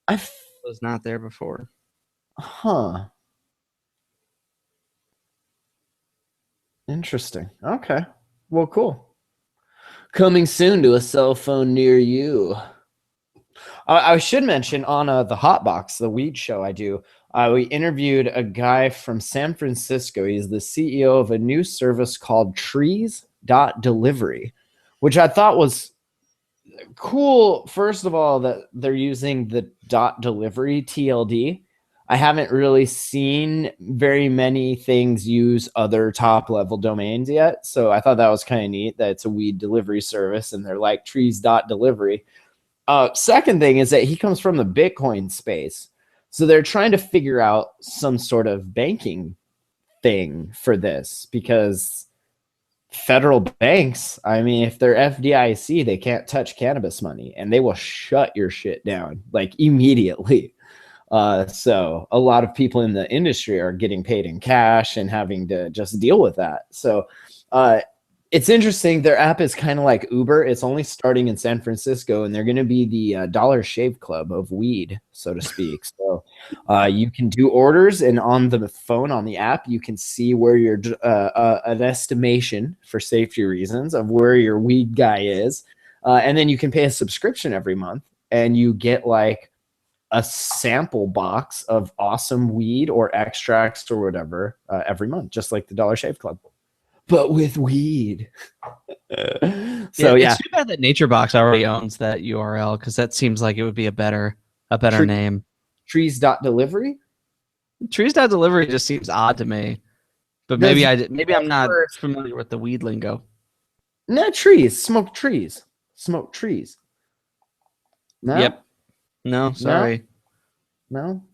was not there before. Huh. Interesting. Okay. Well, cool. Coming soon to a cell phone near you. I should mention on the Hotbox, the weed show I do, we interviewed a guy from San Francisco. He's the CEO of a new service called Trees.Delivery, which I thought was cool. First of all, that they're using the .delivery TLD. I haven't really seen very many things use other top level domains yet. So I thought that was kind of neat that it's a weed delivery service and they're like Trees.Delivery. Second thing is that he comes from the Bitcoin space. So they're trying to figure out some sort of banking thing for this because federal banks, I mean, if they're FDIC, they can't touch cannabis money and they will shut your shit down like immediately. So a lot of people in the industry are getting paid in cash and having to just deal with that. So it's interesting. Their app is kind of like Uber. It's only starting in San Francisco, and they're going to be the Dollar Shave Club of weed, so to speak. So you can do orders, and on the phone, on the app, you can see where your an estimation for safety reasons of where your weed guy is, and then you can pay a subscription every month, and you get like a sample box of awesome weed or extracts or whatever every month, just like the Dollar Shave Club. But with weed. So yeah. It's too bad that NatureBox already owns that URL because that seems like it would be a better name. Trees.Delivery? Trees.Delivery just seems odd to me. But maybe I'm not familiar with the weed lingo. No, trees. Smoke trees. Smoke trees. No? Yep. No, sorry. No?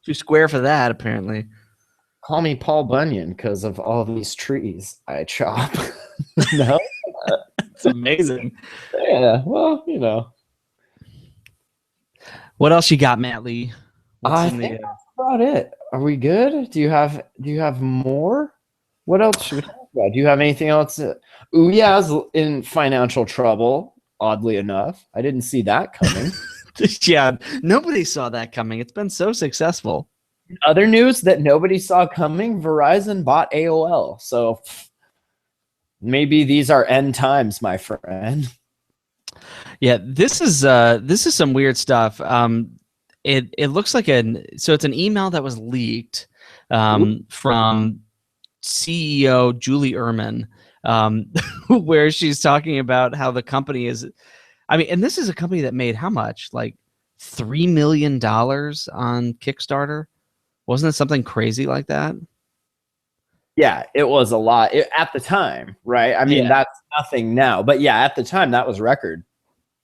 Too square for that, apparently. Call me Paul Bunyan because of all these trees I chop. No? It's amazing. Yeah, well, you know. What else you got, Matt Lee? I think that's about it. Are we good? Do you have more? What else should we talk about? Do you have anything else? Ouya's in financial trouble, oddly enough. I didn't see that coming. Yeah, nobody saw that coming. It's been so successful. Other news that nobody saw coming, Verizon bought AOL. So Maybe these are end times, my friend. Yeah, this is some weird stuff. It looks like it's an email that was leaked from CEO Julie Ehrman, where she's talking about how the company is. I mean, and this is a company that made how much? Like $3 million on Kickstarter. Wasn't it something crazy like that? Yeah, it was a lot at the time, right? I mean, Yeah. that's nothing now, but yeah, at the time that was record.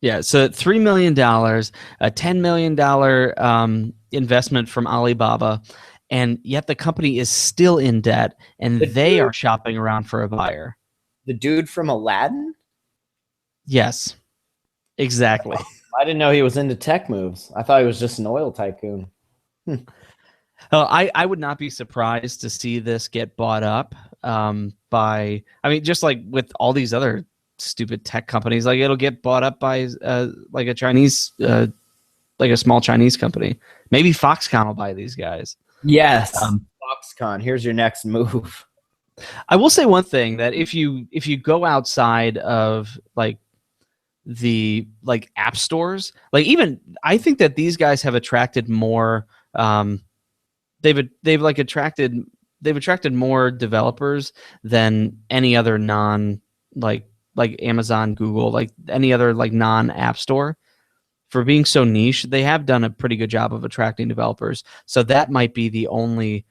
Yeah, so $3 million, a $10 million investment from Alibaba, and yet the company is still in debt, and The they dude, are shopping around for a buyer. the dude from Aladdin? Yes, exactly. I didn't know he was into tech moves. I thought he was just an oil tycoon. I would not be surprised to see this get bought up by. I mean, just like with all these other stupid tech companies, like it'll get bought up by like a Chinese, like a small Chinese company. Maybe Foxconn will buy these guys. Yes. Um, Foxconn, here's your next move. I will say one thing that if you go outside of like the like app stores, like even I think that these guys have attracted more. They've like attracted more developers than any other non like Amazon, Google, like any other like non app store. For being so niche, they have done a pretty good job of attracting developers. So that might be the only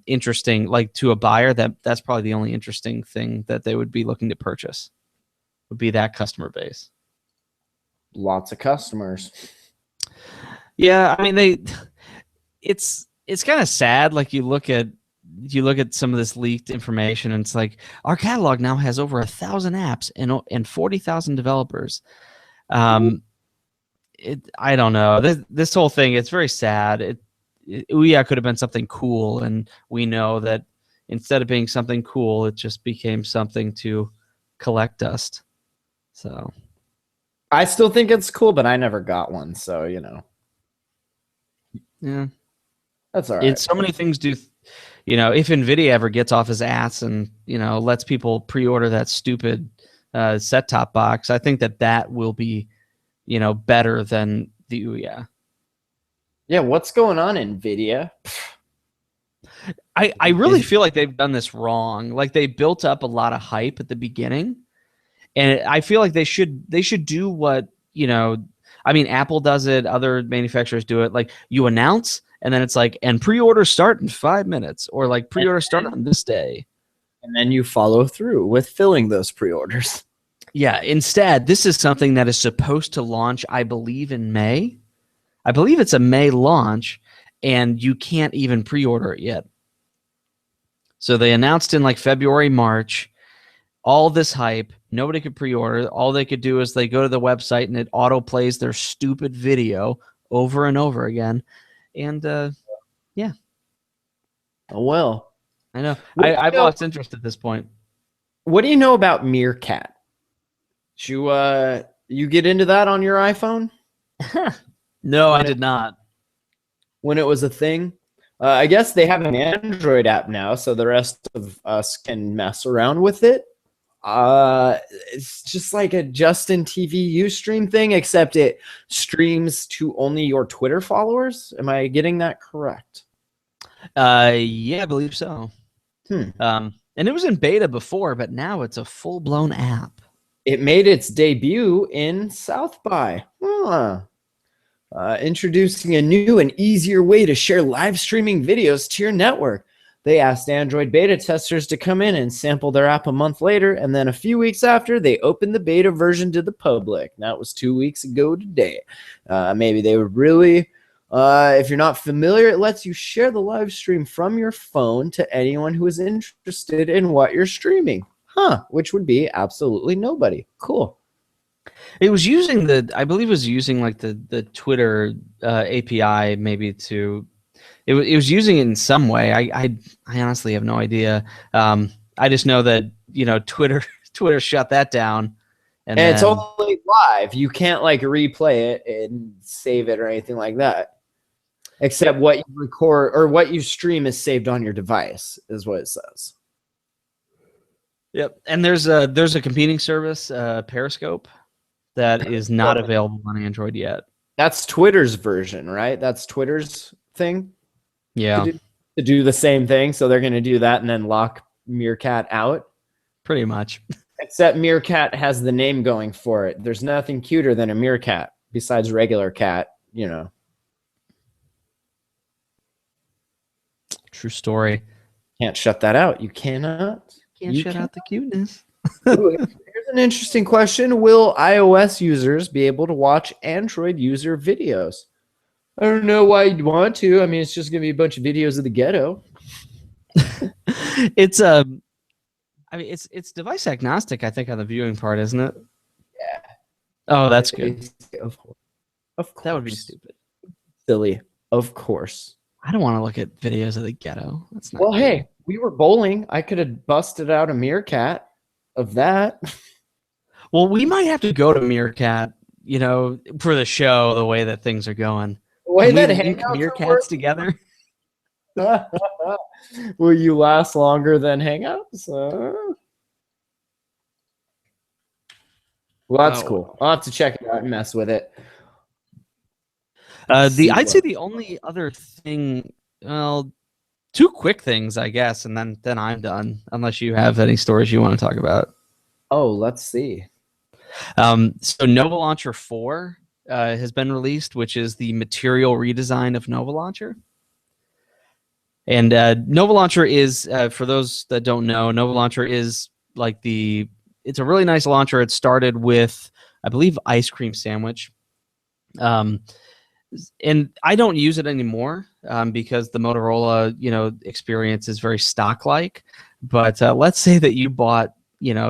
interesting, like to a buyer, that's probably the only interesting thing that they would be looking to purchase would be that customer base. Lots of customers. Yeah, I mean it's kind of sad. Like you look at some of this leaked information, and it's like our catalog now has over 1,000 apps and 40,000 developers. I don't know. This whole thing, it's very sad. Ouya could have been something cool, and we know that instead of being something cool, it just became something to collect dust. So I still think it's cool, but I never got one, so yeah, that's all right. it's so many things do. If Nvidia ever gets off his ass and lets people pre-order that stupid set-top box, I think that will be better than the Ouya. Yeah, what's going on, Nvidia? I really feel like they've done this wrong. Like they built up a lot of hype at the beginning, and I feel like they should do what I mean, Apple does it, other manufacturers do it. Like you announce, and then it's like, and pre-order start in 5 minutes, or like pre-order start on this day, and then you follow through with filling those pre-orders. Yeah. Instead, this is something that is supposed to launch, I believe, in May. I believe it's a May launch, and you can't even pre-order it yet. So they announced in like February, March, all this hype. Nobody could pre-order. All they could do is they go to the website and it auto plays their stupid video over and over again. And yeah. Oh, well. I know. I've lost interest at this point. What do you know about Meerkat? You get into that on your iPhone? No, I did not. When it was a thing? I guess they have an Android app now, so the rest of us can mess around with it. It's just like a Justin TV Ustream thing, except it streams to only your Twitter followers. Am I getting that correct? Yeah, I believe so. And it was in beta before, but now it's a full-blown app. It made its debut in South by. Introducing a new and easier way to share live streaming videos to your network. They asked Android beta testers to come in and sample their app a month later, and then a few weeks after, they opened the beta version to the public. That was 2 weeks ago today. Maybe they would really... if you're not familiar, it lets you share the live stream from your phone to anyone who is interested in what you're streaming. Which would be absolutely nobody. Cool. It was using I believe it was using like the Twitter API maybe to... It was using it in some way. I honestly have no idea. I just know that Twitter shut that down, and it's only live. You can't like replay it and save it or anything like that. Except what you record or what you stream is saved on your device, is what it says. Yep. And there's a competing service, Periscope, that is not available on Android yet. That's Twitter's version, right? That's Twitter's thing Yeah, to do the same thing. So they're going to do that and then lock Meerkat out. pretty much. Except Meerkat has the name going for it. There's nothing cuter than a meerkat besides regular cat, you know. True story. Can't shut that out. You cannot. Can't shut out the cuteness. Ooh, here's an interesting question. Will iOS users be able to watch Android user videos? I don't know why you'd want to. I mean, it's just going to be a bunch of videos of the ghetto. It's it's device agnostic, I think, on the viewing part, isn't it? Yeah. Oh, that's good. Of course. Of course. That would be stupid. Silly. Of course. I don't want to look at videos of the ghetto. That's not Well, good. hey, we were bowling. I could have busted out a meerkat of that. Well, we might have to go to Meerkat, for the show, the way that things are going. The way Can we that link hangouts are Meerkats together? Will you last longer than Hangouts? Well, that's cool. I'll have to check it out and mess with it. I'd say the only other thing, well, two quick things, I guess, and then I'm done. Unless you have any stories you want to talk about. Oh, let's see. So Nova Launcher 4 has been released, which is the material redesign of Nova Launcher. And Nova Launcher is, for those that don't know, Nova Launcher is it's a really nice launcher. It started with, I believe, Ice Cream Sandwich. And I don't use it anymore because the Motorola, experience is very stock-like. But let's say that you bought,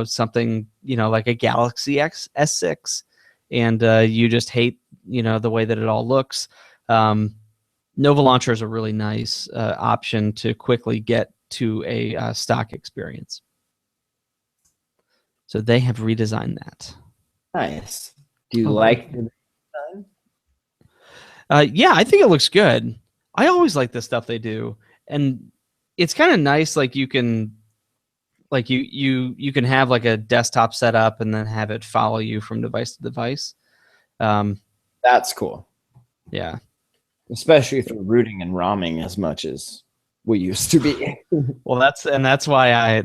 something, like a Galaxy S6, and you just hate, the way that it all looks. Nova Launcher is a really nice option to quickly get to a stock experience. So they have redesigned that. Nice. Do you like the design? Yeah, I think it looks good. I always like the stuff they do, and it's kind of nice. Like you can, you can have like a desktop set up and then have it follow you from device to device. That's cool. Yeah. Especially if you're rooting and ROMing as much as we used to be. Well, that's why I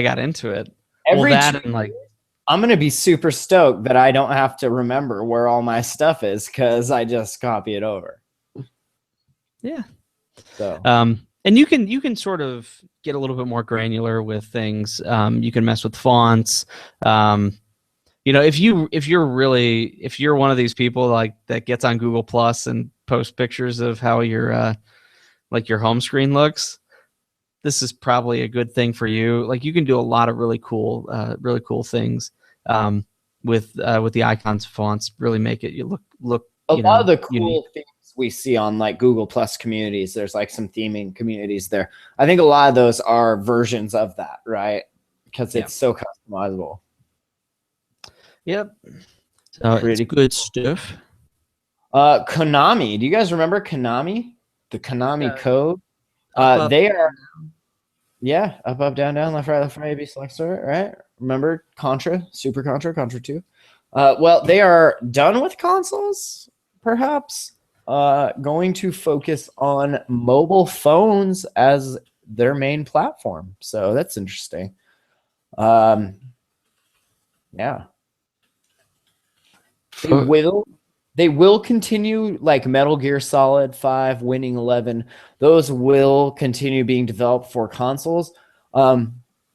got into it. I'm gonna be super stoked that I don't have to remember where all my stuff is because I just copy it over. Yeah. So. And you can sort of get a little bit more granular with things. You can mess with fonts. If you're one of these people like that gets on Google Plus and posts pictures of how your home screen looks, this is probably a good thing for you. Like you can do a lot of really cool things with the icons, fonts. Really make it look. A lot of the cool things we see on like Google Plus communities. There's like some theming communities there. I think a lot of those are versions of that, right? Because it's so customizable. Yep. So pretty good stuff. Konami. Do you guys remember Konami? The Konami code. They are. Yeah, up, down, left, right, A, B, select, start. Right. Remember Contra, Super Contra, Contra 2. Well, they are done with consoles, perhaps. Going to focus on mobile phones as their main platform. So that's interesting. Yeah. They will continue like Metal Gear Solid 5, Winning 11. Those will continue being developed for consoles.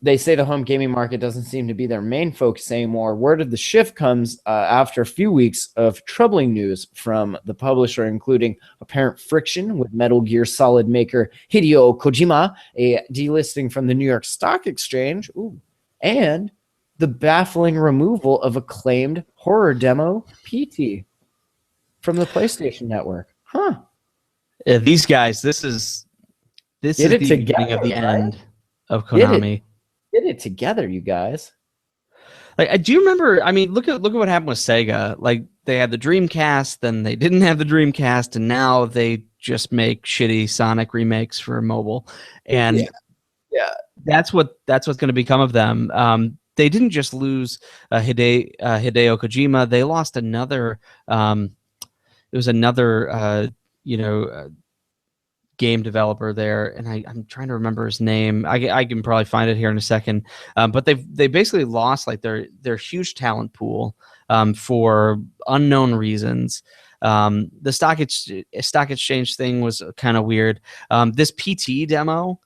They say the home gaming market doesn't seem to be their main focus anymore. Word of the shift comes after a few weeks of troubling news from the publisher, including apparent friction with Metal Gear Solid maker Hideo Kojima, a delisting from the New York Stock Exchange, and the baffling removal of acclaimed horror demo PT from the PlayStation Network. These guys, this is the beginning of the end of Konami. Get it together, you guys. Like, do you remember? I mean, look at what happened with Sega. Like, they had the Dreamcast, then they didn't have the Dreamcast, and now they just make shitty Sonic remakes for mobile. And that's what's going to become of them. They didn't just lose Hideo Kojima; they lost another. It was another, game developer there, and I'm trying to remember his name. I can probably find it here in a second. But they basically lost like their huge talent pool for unknown reasons. The stock exchange thing was kind of weird. This PT demo,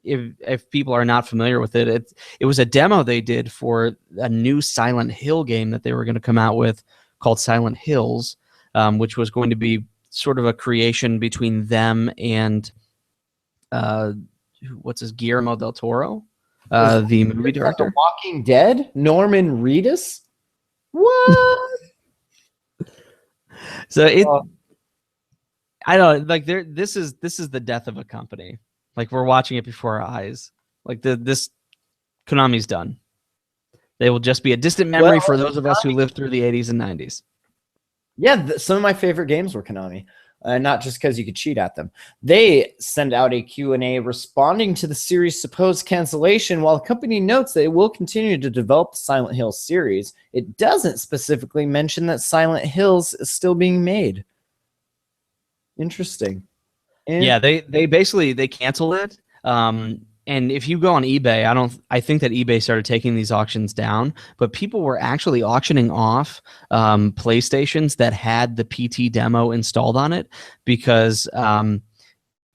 if people are not familiar with it, it was a demo they did for a new Silent Hill game that they were going to come out with called Silent Hills, which was going to be sort of a creation between them and what's his Guillermo del Toro, the movie director. The Walking Dead, Norman Reedus. What? So I don't like there. This is the death of a company. Like we're watching it before our eyes. Like this Konami's done. They will just be a distant memory for those of us who lived through the 80s and 90s. Yeah, some of my favorite games were Konami. Not just because you could cheat at them. They send out a Q&A responding to the series' supposed cancellation, while the company notes that it will continue to develop the Silent Hill series. It doesn't specifically mention that Silent Hills is still being made. Interesting. Yeah, they basically canceled it. And if you go on eBay, I think that eBay started taking these auctions down, but people were actually auctioning off PlayStations that had the PT demo installed on it because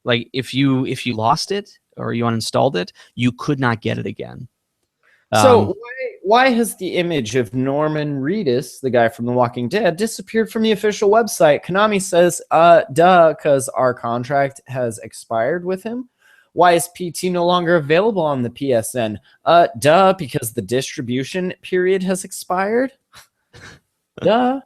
like if you lost it or you uninstalled it, you could not get it again. So why has the image of Norman Reedus, the guy from The Walking Dead, disappeared from the official website? Konami says, duh, because our contract has expired with him. Why is PT no longer available on the PSN? Duh, because the distribution period has expired. Duh.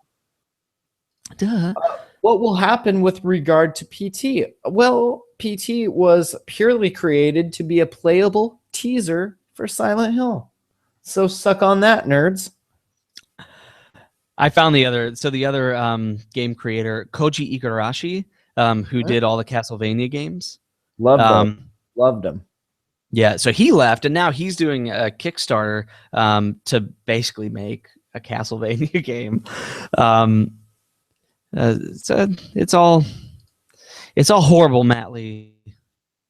What will happen with regard to PT? Well, PT was purely created to be a playable teaser for Silent Hill. So suck on that, nerds. I found the other game creator, Koji Igarashi, who did all the Castlevania games. Loved him. Yeah, so he left, and now he's doing a Kickstarter to basically make a Castlevania game. It's all horrible, Matt Lee.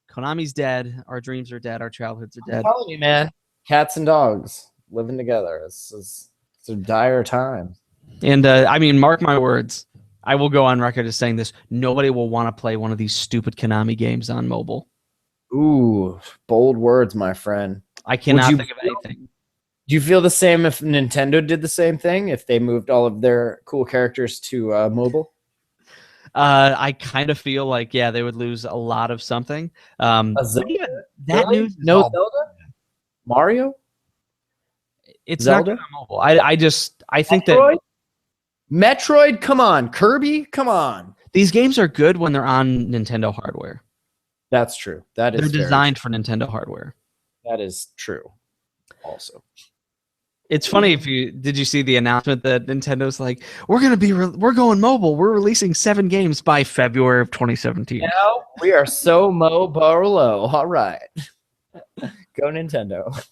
Konami's dead. Our dreams are dead. Our childhoods are dead. I'm telling you, man. Cats and dogs living together. It's a dire time. And I mean, mark my words. I will go on record as saying this. Nobody will want to play one of these stupid Konami games on mobile. Ooh, bold words, my friend. I cannot think of anything. Do you feel the same if Nintendo did the same thing? If they moved all of their cool characters to mobile? I kind of feel like, yeah, they would lose a lot of something. Zelda? That Really? news, No Zelda? Mario? It's Zelda? not good on mobile. I think Metroid? that Metroid, come on. Kirby, come on. these games are good when they're on Nintendo hardware. That's true. They're designed for Nintendo hardware. That is true. Also, it's funny did you see the announcement that Nintendo's like, we're going mobile. We're releasing 7 games by February of 2017. Now we are so mobile. All right. Go Nintendo.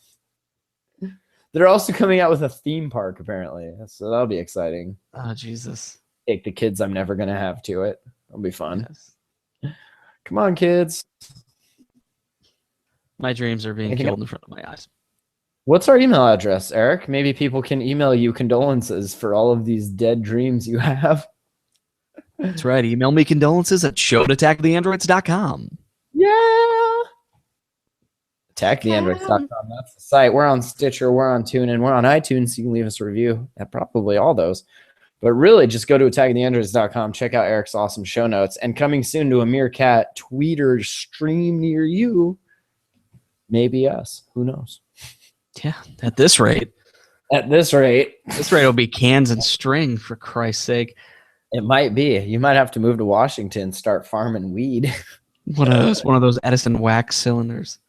They're also coming out with a theme park, apparently. So that'll be exciting. Oh, Jesus. Take the kids I'm never going to have to it. It'll be fun. Yes. Come on, kids. My dreams are being killed in front of my eyes. What's our email address, Eric? Maybe people can email you condolences for all of these dead dreams you have. That's right. Email me condolences at show@attacktheandroids.com. Yeah. Attacktheandroids.com. That's the site. We're on Stitcher. We're on TuneIn. We're on iTunes. So you can leave us a review at probably all those. But really, just go to attacktheandroids.com. Check out Eric's awesome show notes. And coming soon to a Meerkat tweeter stream near you, maybe us. Who knows? Yeah, at this rate. At this rate. This rate will be cans and string, for Christ's sake. It might be. You might have to move to Washington and start farming weed. One of those Edison wax cylinders.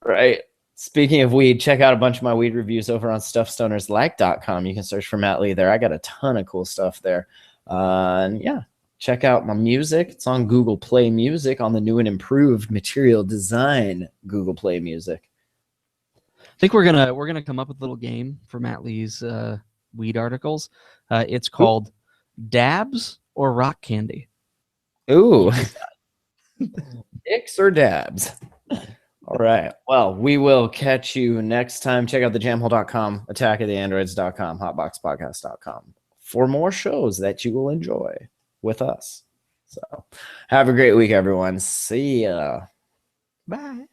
Right. Speaking of weed, check out a bunch of my weed reviews over on stuffstonerslike.com. You can search for Matt Lee there. I got a ton of cool stuff there. And yeah, Check out my music. It's on Google Play Music on the new and improved Material Design Google Play Music. I think we're gonna come up with a little game for Matt Lee's weed articles. It's called Dabs or Rock Candy. Ooh. Dicks or dabs? All right. Well, we will catch you next time. Check out thejamhole.com, attackoftheandroids.com, hotboxpodcast.com for more shows that you will enjoy with us. So have a great week, everyone. See ya. Bye.